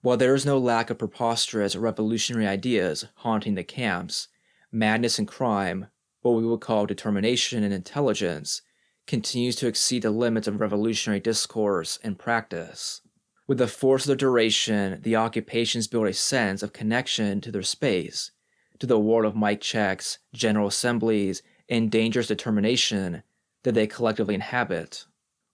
While there is no lack of preposterous revolutionary ideas haunting the camps, madness and crime, what we would call determination and intelligence, continues to exceed the limits of revolutionary discourse and practice. With the force of their duration, the occupations build a sense of connection to their space, to the world of mic checks, general assemblies, and dangerous determination that they collectively inhabit.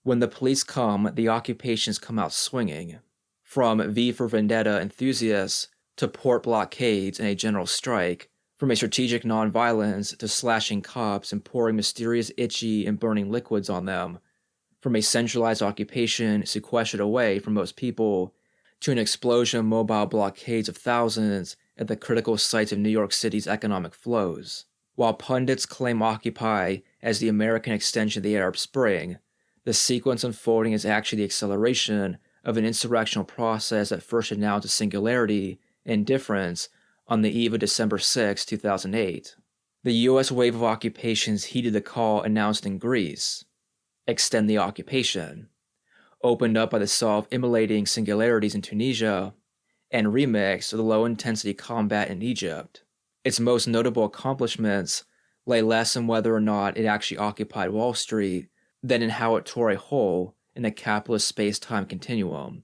When the police come, the occupations come out swinging. From V for Vendetta enthusiasts to port blockades and a general strike, from a strategic nonviolence to slashing cops and pouring mysterious itchy and burning liquids on them, from a centralized occupation sequestered away from most people to an explosion of mobile blockades of thousands at the critical sites of New York City's economic flows. While pundits claim Occupy as the American extension of the Arab Spring, the sequence unfolding is actually the acceleration of an insurrectional process that first announced a singularity and difference on the eve of December 6, 2008. The U.S. wave of occupations heeded the call announced in Greece, extend the occupation, opened up by the self-immolating singularities in Tunisia, and remixed with the low-intensity combat in Egypt. Its most notable accomplishments lay less in whether or not it actually occupied Wall Street than in how it tore a hole in the capitalist space-time continuum.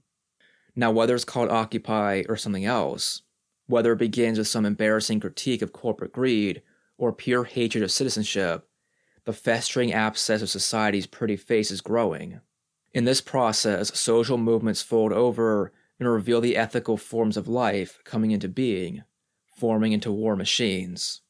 Now, whether it's called Occupy or something else, whether it begins with some embarrassing critique of corporate greed or pure hatred of citizenship, the festering abscess of society's pretty face is growing. In this process, social movements fold over and reveal the ethical forms of life coming into being, forming into war machines.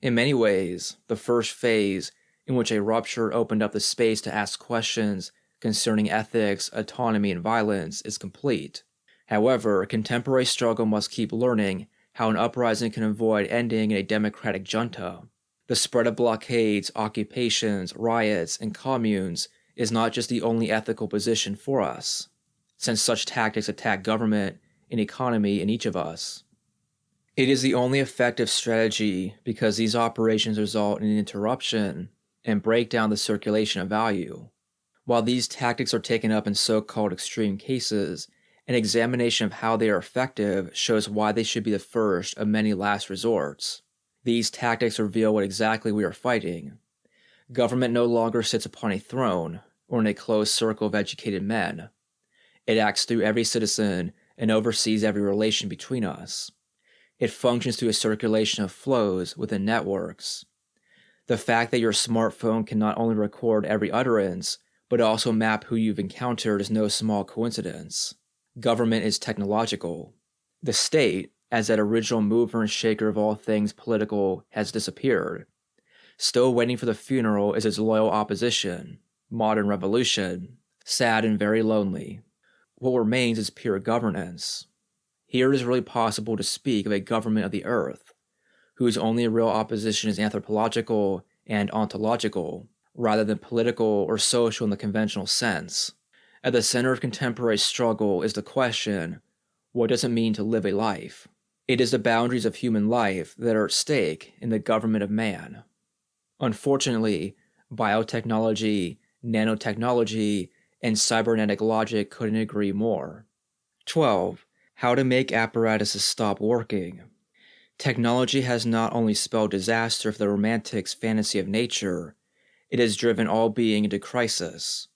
In many ways, the first phase, in which a rupture opened up the space to ask questions concerning ethics, autonomy, and violence, is complete. However, contemporary struggle must keep learning how an uprising can avoid ending in a democratic junta. The spread of blockades, occupations, riots, and communes is not just the only ethical position for us, since such tactics attack government and economy in each of us. It is the only effective strategy because these operations result in an interruption and break down the circulation of value. While these tactics are taken up in so-called extreme cases, an examination of how they are effective shows why they should be the first of many last resorts. These tactics reveal what exactly we are fighting. Government no longer sits upon a throne or in a closed circle of educated men. It acts through every citizen and oversees every relation between us. It functions through a circulation of flows within networks. The fact that your smartphone can not only record every utterance, but also map who you've encountered is no small coincidence. Government is technological. The state, as that original mover and shaker of all things political, has disappeared. Still waiting for the funeral is its loyal opposition, modern revolution, sad and very lonely. What remains is pure governance. Here it is really possible to speak of a government of the earth, whose only real opposition is anthropological and ontological, rather than political or social in the conventional sense. At the center of contemporary struggle is the question, what does it mean to live a life? It is the boundaries of human life that are at stake in the government of man. Unfortunately, biotechnology, nanotechnology, and cybernetic logic couldn't agree more. 12. How to make apparatuses stop working. Technology has not only spelled disaster for the romantic's fantasy of nature, it has driven all being into crisis.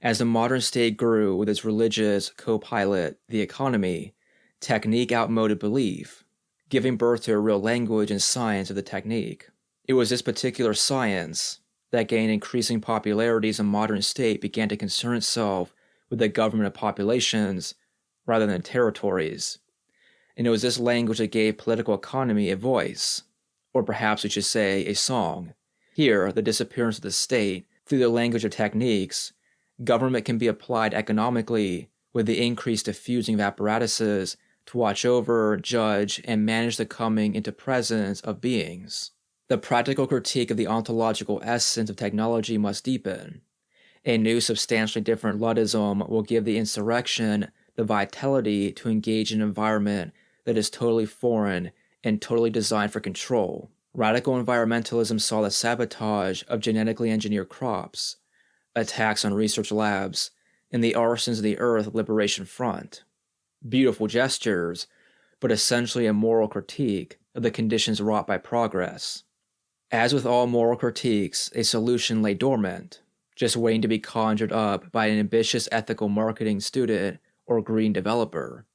As the modern state grew with its religious co-pilot, the economy, technique outmoded belief, giving birth to a real language and science of the technique. It was this particular science that gained increasing popularity as the modern state began to concern itself with the government of populations rather than territories. And it was this language that gave political economy a voice, or perhaps we should say a song. Here, the disappearance of the state, through the language of techniques, government can be applied economically with the increased diffusing of apparatuses to watch over, judge, and manage the coming into presence of beings. The practical critique of the ontological essence of technology must deepen. A new, substantially different Luddism will give the insurrection the vitality to engage in an environment that is totally foreign and totally designed for control. Radical environmentalism saw the sabotage of genetically engineered crops, attacks on research labs, and the arsons of the Earth Liberation Front. Beautiful gestures, but essentially a moral critique of the conditions wrought by progress. As with all moral critiques, a solution lay dormant, just waiting to be conjured up by an ambitious ethical marketing student or green developer.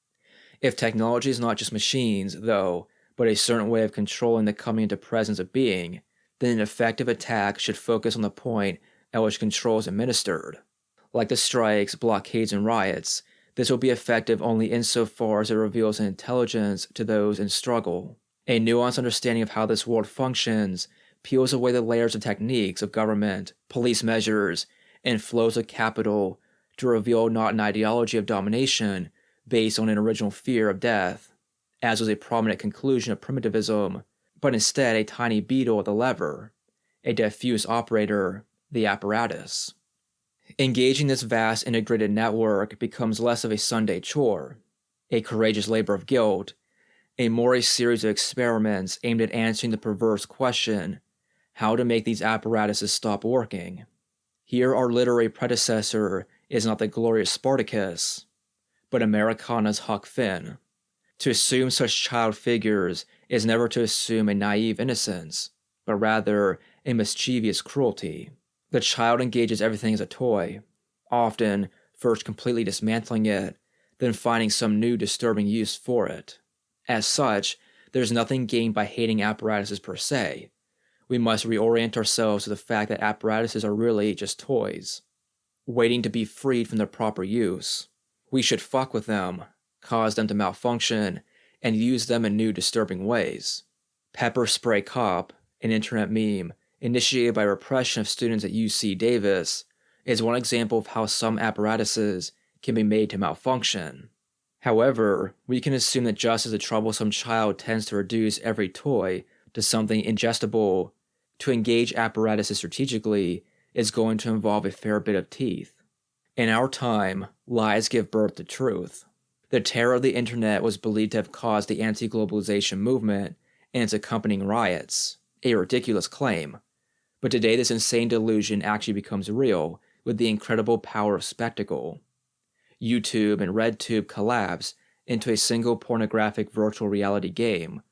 If technology is not just machines, though, but a certain way of controlling the coming into presence of being, then an effective attack should focus on the point at which control is administered. Like the strikes, blockades, and riots, this will be effective only insofar as it reveals an intelligence to those in struggle. A nuanced understanding of how this world functions peels away the layers of techniques of government, police measures, and flows of capital to reveal not an ideology of domination based on an original fear of death, as was a prominent conclusion of primitivism, but instead a tiny beetle at the lever, a diffuse operator, the apparatus. Engaging this vast integrated network becomes less of a Sunday chore, a courageous labor of guilt, and more a series of experiments aimed at answering the perverse question, how to make these apparatuses stop working. Here our literary predecessor is not the glorious Spartacus, but Americana's Huck Finn. To assume such child figures is never to assume a naive innocence, but rather a mischievous cruelty. The child engages everything as a toy, often first completely dismantling it, then finding some new disturbing use for it. As such, there's nothing gained by hating apparatuses per se. We must reorient ourselves to the fact that apparatuses are really just toys, waiting to be freed from their proper use. We should fuck with them, cause them to malfunction, and use them in new disturbing ways. Pepper Spray Cop, an internet meme, initiated by repression of students at UC Davis, is one example of how some apparatuses can be made to malfunction. However, we can assume that just as a troublesome child tends to reduce every toy to something ingestible, to engage apparatuses strategically is going to involve a fair bit of teeth. In our time, lies give birth to truth. The terror of the internet was believed to have caused the anti-globalization movement and its accompanying riots, a ridiculous claim. But today this insane delusion actually becomes real with the incredible power of spectacle. YouTube and RedTube collapse into a single pornographic virtual reality game,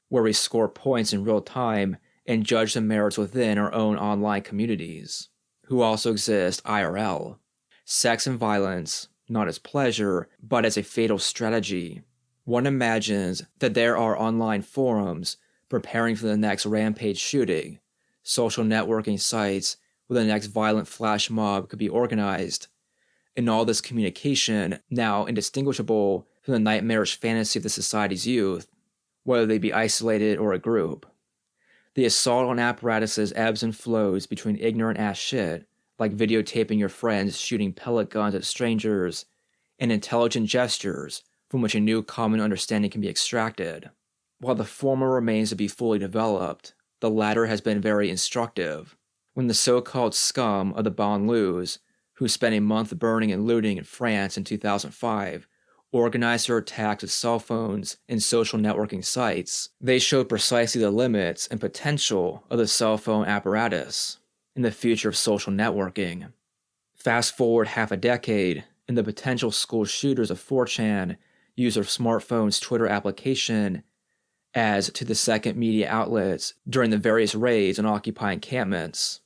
where we score points in real time and judge the merits within our own online communities, who also exist IRL. Sex and violence, not as pleasure, but as a fatal strategy. One imagines that there are online forums preparing for the next rampage shooting, social networking sites where the next violent flash mob could be organized, and all this communication now indistinguishable from the nightmarish fantasy of the society's youth, whether they be isolated or a group. The assault on apparatuses ebbs and flows between ignorant ass shit, like videotaping your friends shooting pellet guns at strangers, and intelligent gestures from which a new common understanding can be extracted. While the former remains to be fully developed, the latter has been very instructive. When the so-called scum of the banlieues, who spent a month burning and looting in France in 2005, organized their attacks with cell phones and social networking sites, they showed precisely the limits and potential of the cell phone apparatus in the future of social networking. Fast forward half a decade, and the potential school shooters of 4chan use their smartphone's Twitter application as to the second media outlets during the various raids on Occupy encampments,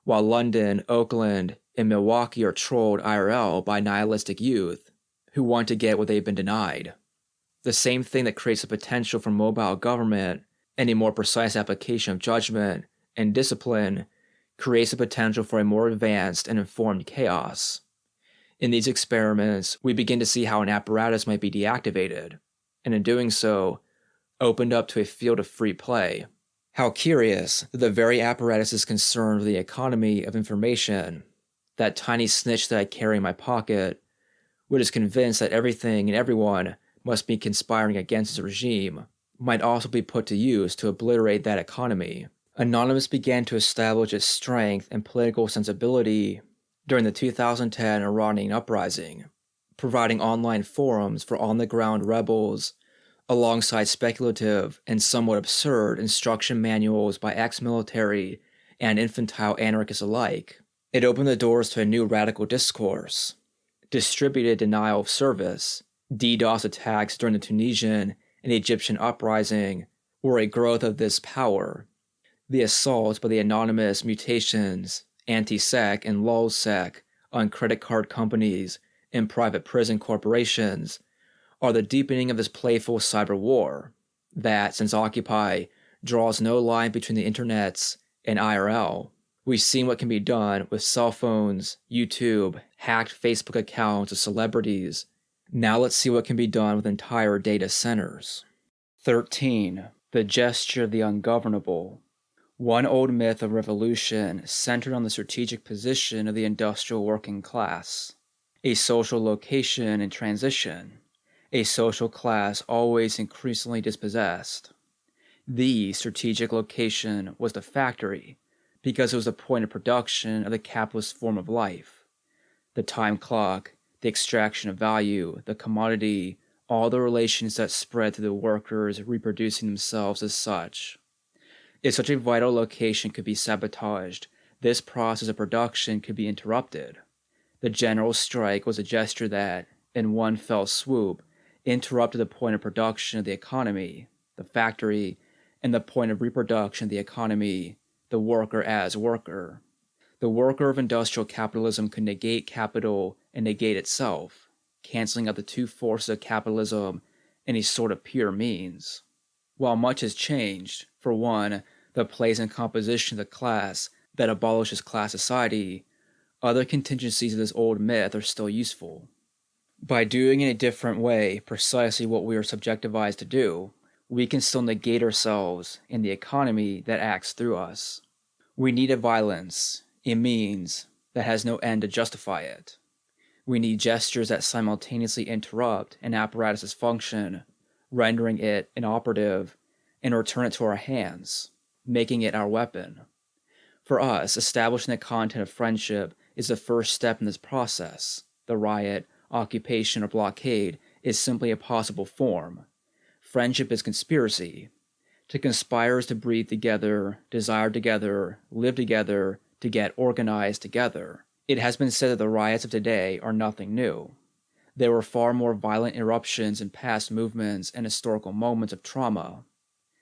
while London, Oakland, and Milwaukee are trolled IRL by nihilistic youth who want to get what they've been denied. The same thing that creates the potential for mobile government and a more precise application of judgment and discipline creates the potential for a more advanced and informed chaos. In these experiments, we begin to see how an apparatus might be deactivated, and in doing so, opened up to a field of free play. How curious that the very apparatus is concerned with the economy of information, that tiny snitch that I carry in my pocket, which is convinced that everything and everyone must be conspiring against its regime, might also be put to use to obliterate that economy. Anonymous began to establish its strength and political sensibility during the 2010 Iranian uprising, providing online forums for on-the-ground rebels alongside speculative and somewhat absurd instruction manuals by ex-military and infantile anarchists alike. It opened the doors to a new radical discourse, distributed denial of service, DDoS attacks during the Tunisian and Egyptian uprising were a growth of this power. The assaults by the anonymous mutations, anti-sec and lol-sec on credit card companies and private prison corporations are the deepening of this playful cyber war that, since Occupy, draws no line between the internets and IRL. We've seen what can be done with cell phones, YouTube, hacked Facebook accounts of celebrities. Now let's see what can be done with entire data centers. 13. The gesture of the ungovernable. One old myth of revolution centered on the strategic position of the industrial working class, a social location in transition, a social class always increasingly dispossessed. The strategic location was the factory, because it was the point of production of the capitalist form of life. The time clock, the extraction of value, the commodity, all the relations that spread through the workers reproducing themselves as such. If such a vital location could be sabotaged, this process of production could be interrupted. The general strike was a gesture that, in one fell swoop, interrupted the point of production of the economy, the factory, and the point of reproduction of the economy, the worker as worker. The worker of industrial capitalism could negate capital and negate itself, canceling out the two forces of capitalism in a sort of pure means. While much has changed, for one, the place and composition of the class that abolishes class society, other contingencies of this old myth are still useful. By doing in a different way precisely what we are subjectivized to do, we can still negate ourselves and the economy that acts through us. We need a violence, a means, that has no end to justify it. We need gestures that simultaneously interrupt an apparatus's function, rendering it inoperative, and return it to our hands, making it our weapon. For us, establishing the content of friendship is the first step in this process. The riot, occupation, or blockade is simply a possible form. Friendship is conspiracy. To conspire is to breathe together, desire together, live together, to get organized together. It has been said that the riots of today are nothing new. There were far more violent eruptions in past movements and historical moments of trauma.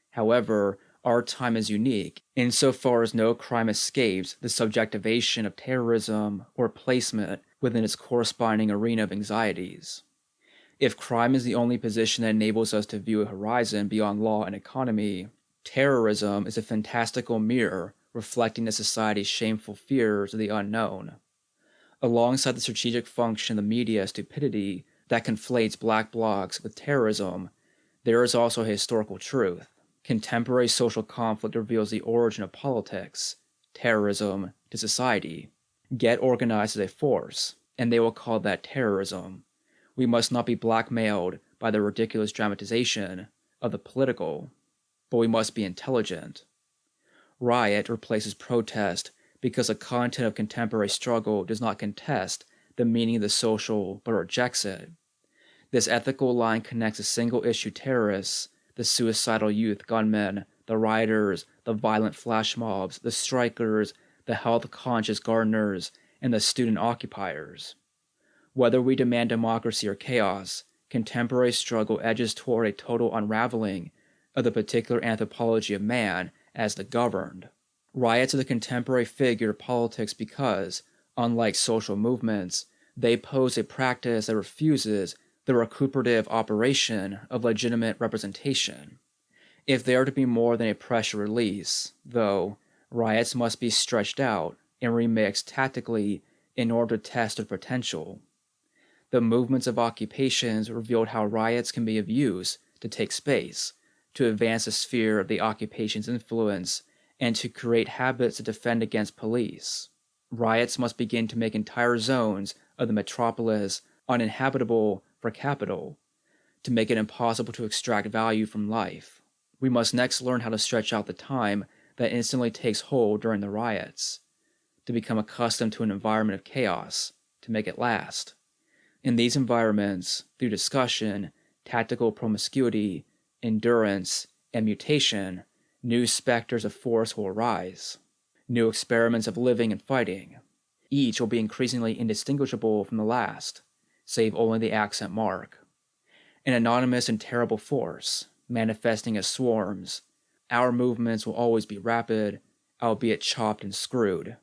However, our time is unique insofar as no crime escapes the subjectivation of terrorism or placement within its corresponding arena of anxieties. If crime is the only position that enables us to view a horizon beyond law and economy, terrorism is a fantastical mirror reflecting the society's shameful fears of the unknown. Alongside the strategic function of the media stupidity that conflates black blocs with terrorism, there is also a historical truth. Contemporary social conflict reveals the origin of politics, terrorism, to society. Get organized as a force, and they will call that terrorism. We must not be blackmailed by the ridiculous dramatization of the political, but we must be intelligent. Riot replaces protest because the content of contemporary struggle does not contest the meaning of the social but rejects it. This ethical line connects the single-issue terrorists, the suicidal youth gunmen, the rioters, the violent flash mobs, the strikers, the health-conscious gardeners, and the student occupiers. Whether we demand democracy or chaos, contemporary struggle edges toward a total unraveling of the particular anthropology of man as the governed. Riots are the contemporary figure of politics because, unlike social movements, they pose a practice that refuses the recuperative operation of legitimate representation. If they are to be more than a pressure release, though, riots must be stretched out and remixed tactically in order to test their potential. The movements of occupations revealed how riots can be of use to take space, to advance the sphere of the occupation's influence, and to create habits to defend against police. Riots must begin to make entire zones of the metropolis uninhabitable for capital, to make it impossible to extract value from life. We must next learn how to stretch out the time that instantly takes hold during the riots, to become accustomed to an environment of chaos, to make it last. In these environments, through discussion, tactical promiscuity, endurance, and mutation, new specters of force will arise, new experiments of living and fighting. Each will be increasingly indistinguishable from the last, save only the accent mark. An anonymous and terrible force, manifesting as swarms, our movements will always be rapid, albeit chopped and screwed.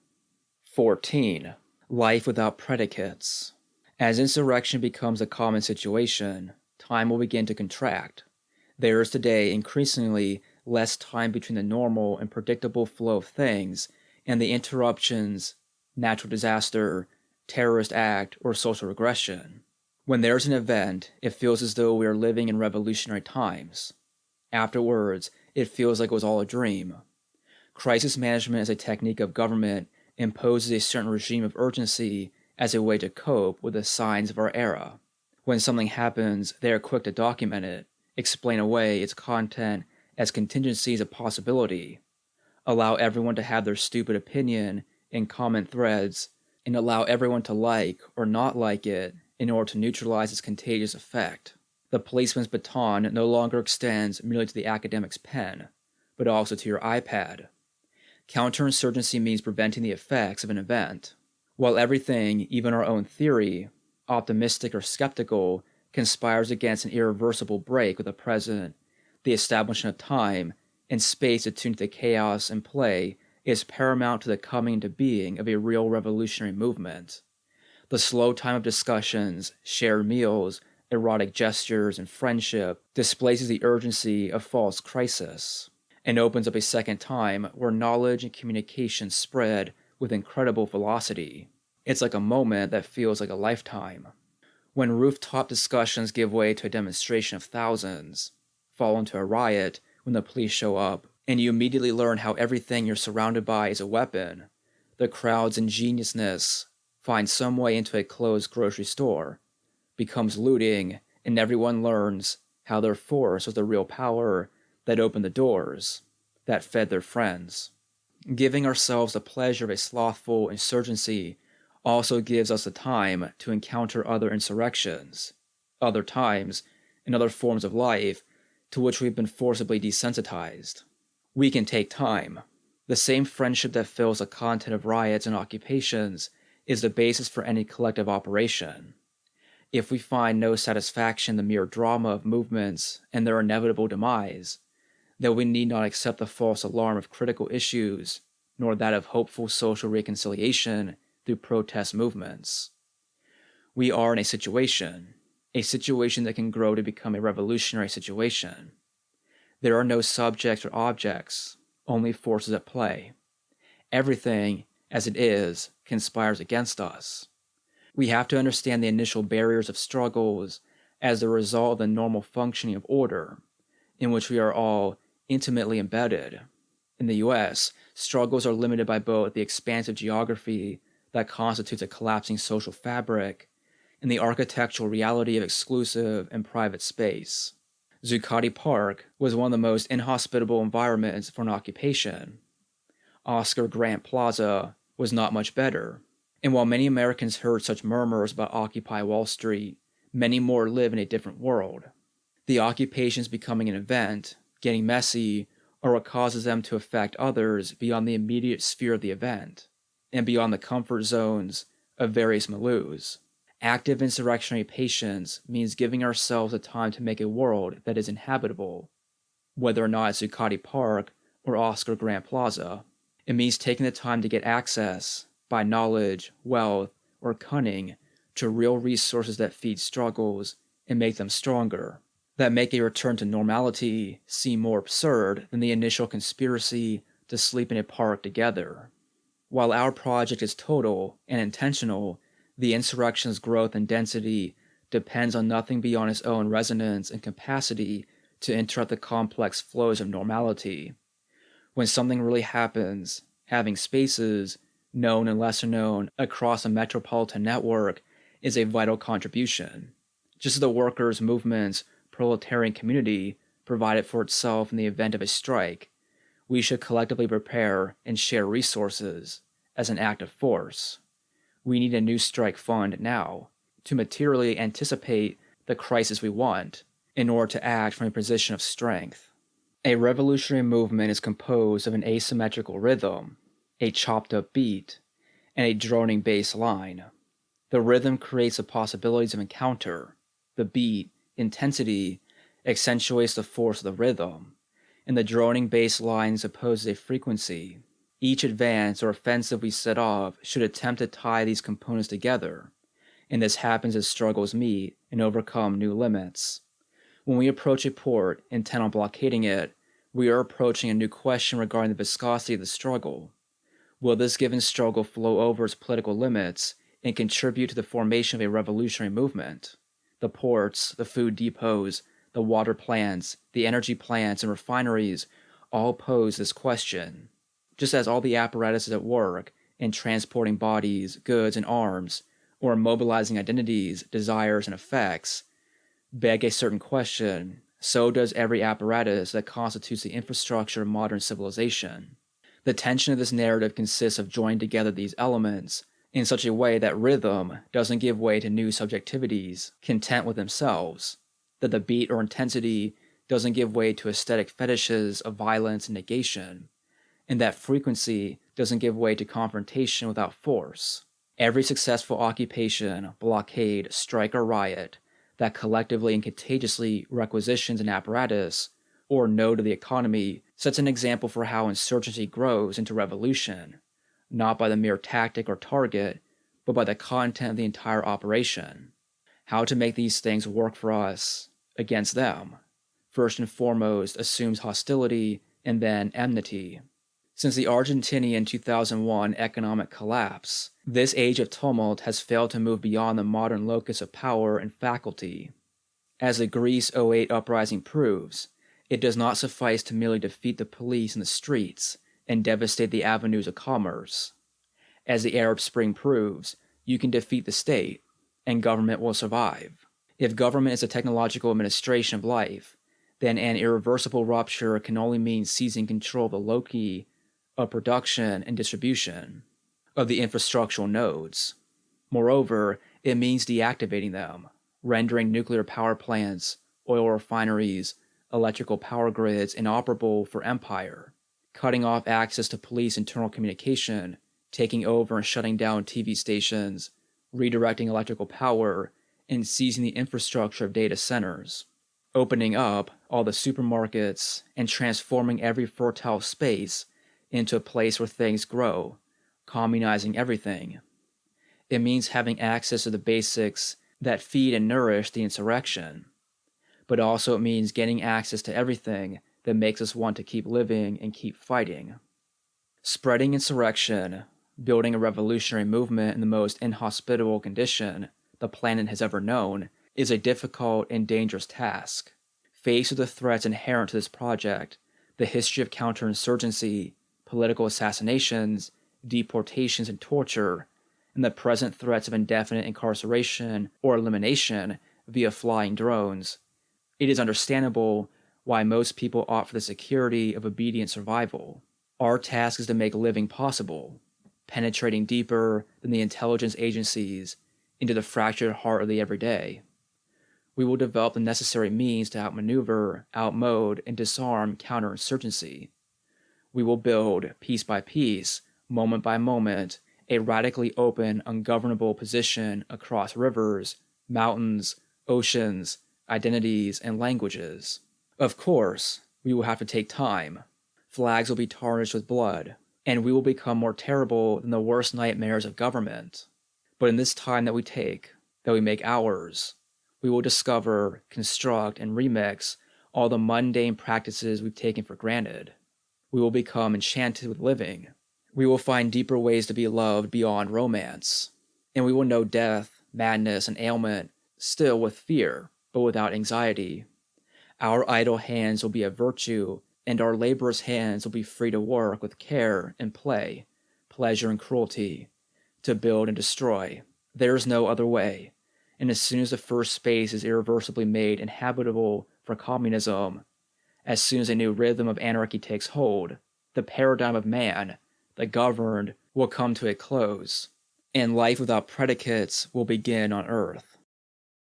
14. Life without predicates. As insurrection becomes a common situation, time will begin to contract. There is today increasingly less time between the normal and predictable flow of things and the interruptions, natural disaster, terrorist act, or social regression. When there's an event, it feels as though we are living in revolutionary times. Afterwards, it feels like it was all a dream. Crisis management as a technique of government imposes a certain regime of urgency as a way to cope with the signs of our era. When something happens, they are quick to document it, explain away its content as contingencies of possibility, allow everyone to have their stupid opinion in comment threads, and allow everyone to like or not like it in order to neutralize its contagious effect. The policeman's baton no longer extends merely to the academic's pen, but also to your iPad. Counterinsurgency means preventing the effects of an event. While everything, even our own theory, optimistic or skeptical, conspires against an irreversible break with the present, the establishment of time and space attuned to the chaos and play is paramount to the coming into being of a real revolutionary movement. The slow time of discussions, shared meals, erotic gestures, and friendship displaces the urgency of false crisis and opens up a second time where knowledge and communication spread with incredible velocity. It's like a moment that feels like a lifetime. When rooftop discussions give way to a demonstration of thousands, fall into a riot when the police show up, and you immediately learn how everything you're surrounded by is a weapon, the crowd's ingeniousness finds some way into a closed grocery store, becomes looting, and everyone learns how their force was the real power that opened the doors, that fed their friends. Giving ourselves the pleasure of a slothful insurgency also gives us the time to encounter other insurrections, other times, and other forms of life to which we've been forcibly desensitized. We can take time. The same friendship that fills the content of riots and occupations is the basis for any collective operation. If we find no satisfaction in the mere drama of movements and their inevitable demise, then we need not accept the false alarm of critical issues, nor that of hopeful social reconciliation through protest movements. We are in a situation that can grow to become a revolutionary situation. There are no subjects or objects, only forces at play. Everything, as it is, conspires against us. We have to understand the initial barriers of struggles as the result of the normal functioning of order, in which we are all intimately embedded. In the U.S., struggles are limited by both the expansive geography that constitutes a collapsing social fabric and the architectural reality of exclusive and private space. Zuccotti Park was one of the most inhospitable environments for an occupation. Oscar Grant Plaza was not much better. And while many Americans heard such murmurs about Occupy Wall Street, many more live in a different world. The occupations becoming an event, getting messy, are what causes them to affect others beyond the immediate sphere of the event, and beyond the comfort zones of various milieus. Active insurrectionary patience means giving ourselves the time to make a world that is inhabitable, whether or not it's Zuccotti Park or Oscar Grant Plaza. It means taking the time to get access, by knowledge, wealth, or cunning, to real resources that feed struggles and make them stronger, that make a return to normality seem more absurd than the initial conspiracy to sleep in a park together. While our project is total and intentional, the insurrection's growth and density depends on nothing beyond its own resonance and capacity to interrupt the complex flows of normality. When something really happens, having spaces, known and lesser known, across a metropolitan network is a vital contribution. Just as the workers' movement's proletarian community provided for itself in the event of a strike, we should collectively prepare and share resources as an act of force. We need a new strike fund now to materially anticipate the crisis we want in order to act from a position of strength. A revolutionary movement is composed of an asymmetrical rhythm, a chopped-up beat, and a droning bass line. The rhythm creates the possibilities of encounter. The beat, intensity, accentuates the force of the rhythm, and the droning bass line supposes a frequency. Each advance or offensive we set off should attempt to tie these components together, and this happens as struggles meet and overcome new limits. When we approach a port intent on blockading it, we are approaching a new question regarding the viscosity of the struggle. Will this given struggle flow over its political limits and contribute to the formation of a revolutionary movement? The ports, the food depots, the water plants, the energy plants, and refineries all pose this question. Just as all the apparatuses at work in transporting bodies, goods, and arms, or mobilizing identities, desires, and effects, beg a certain question, so does every apparatus that constitutes the infrastructure of modern civilization. The tension of this narrative consists of joining together these elements in such a way that rhythm doesn't give way to new subjectivities, content with themselves, that the beat or intensity doesn't give way to aesthetic fetishes of violence and negation, and that frequency doesn't give way to confrontation without force. Every successful occupation, blockade, strike, or riot that collectively and contagiously requisitions an apparatus or node of the economy sets an example for how insurgency grows into revolution, not by the mere tactic or target, but by the content of the entire operation. How to make these things work for us against them, first and foremost, assumes hostility and then enmity. Since the Argentinian 2001 economic collapse, this age of tumult has failed to move beyond the modern locus of power and faculty. As the Greece '08 uprising proves, it does not suffice to merely defeat the police in the streets and devastate the avenues of commerce. As the Arab Spring proves, you can defeat the state, and government will survive. If government is a technological administration of life, then an irreversible rupture can only mean seizing control of the locus of production and distribution, of the infrastructural nodes. Moreover, it means deactivating them, rendering nuclear power plants, oil refineries, electrical power grids inoperable for empire, cutting off access to police internal communication, taking over and shutting down TV stations, redirecting electrical power, and seizing the infrastructure of data centers, opening up all the supermarkets and transforming every fertile space into a place where things grow, communizing everything. It means having access to the basics that feed and nourish the insurrection. But also it means getting access to everything that makes us want to keep living and keep fighting. Spreading insurrection, building a revolutionary movement in the most inhospitable condition the planet has ever known, is a difficult and dangerous task. Faced with the threats inherent to this project, the history of counterinsurgency, political assassinations, deportations and torture, and the present threats of indefinite incarceration or elimination via flying drones, it is understandable why most people opt for the security of obedient survival. Our task is to make living possible, penetrating deeper than the intelligence agencies into the fractured heart of the everyday. We will develop the necessary means to outmaneuver, outmode, and disarm counterinsurgency. We will build, piece by piece, moment by moment, a radically open, ungovernable position across rivers, mountains, oceans, identities, and languages. Of course, we will have to take time. Flags will be tarnished with blood, and we will become more terrible than the worst nightmares of government. But in this time that we take, that we make ours, we will discover, construct, and remix all the mundane practices we've taken for granted. We will become enchanted with living. We will find deeper ways to be loved beyond romance. And we will know death, madness, and ailment still with fear, but without anxiety. Our idle hands will be a virtue, and our laborious hands will be free to work with care and play, pleasure and cruelty, to build and destroy. There is no other way. And as soon as the first space is irreversibly made inhabitable for communism, as soon as a new rhythm of anarchy takes hold, the paradigm of man, the governed, will come to a close, and life without predicates will begin on earth.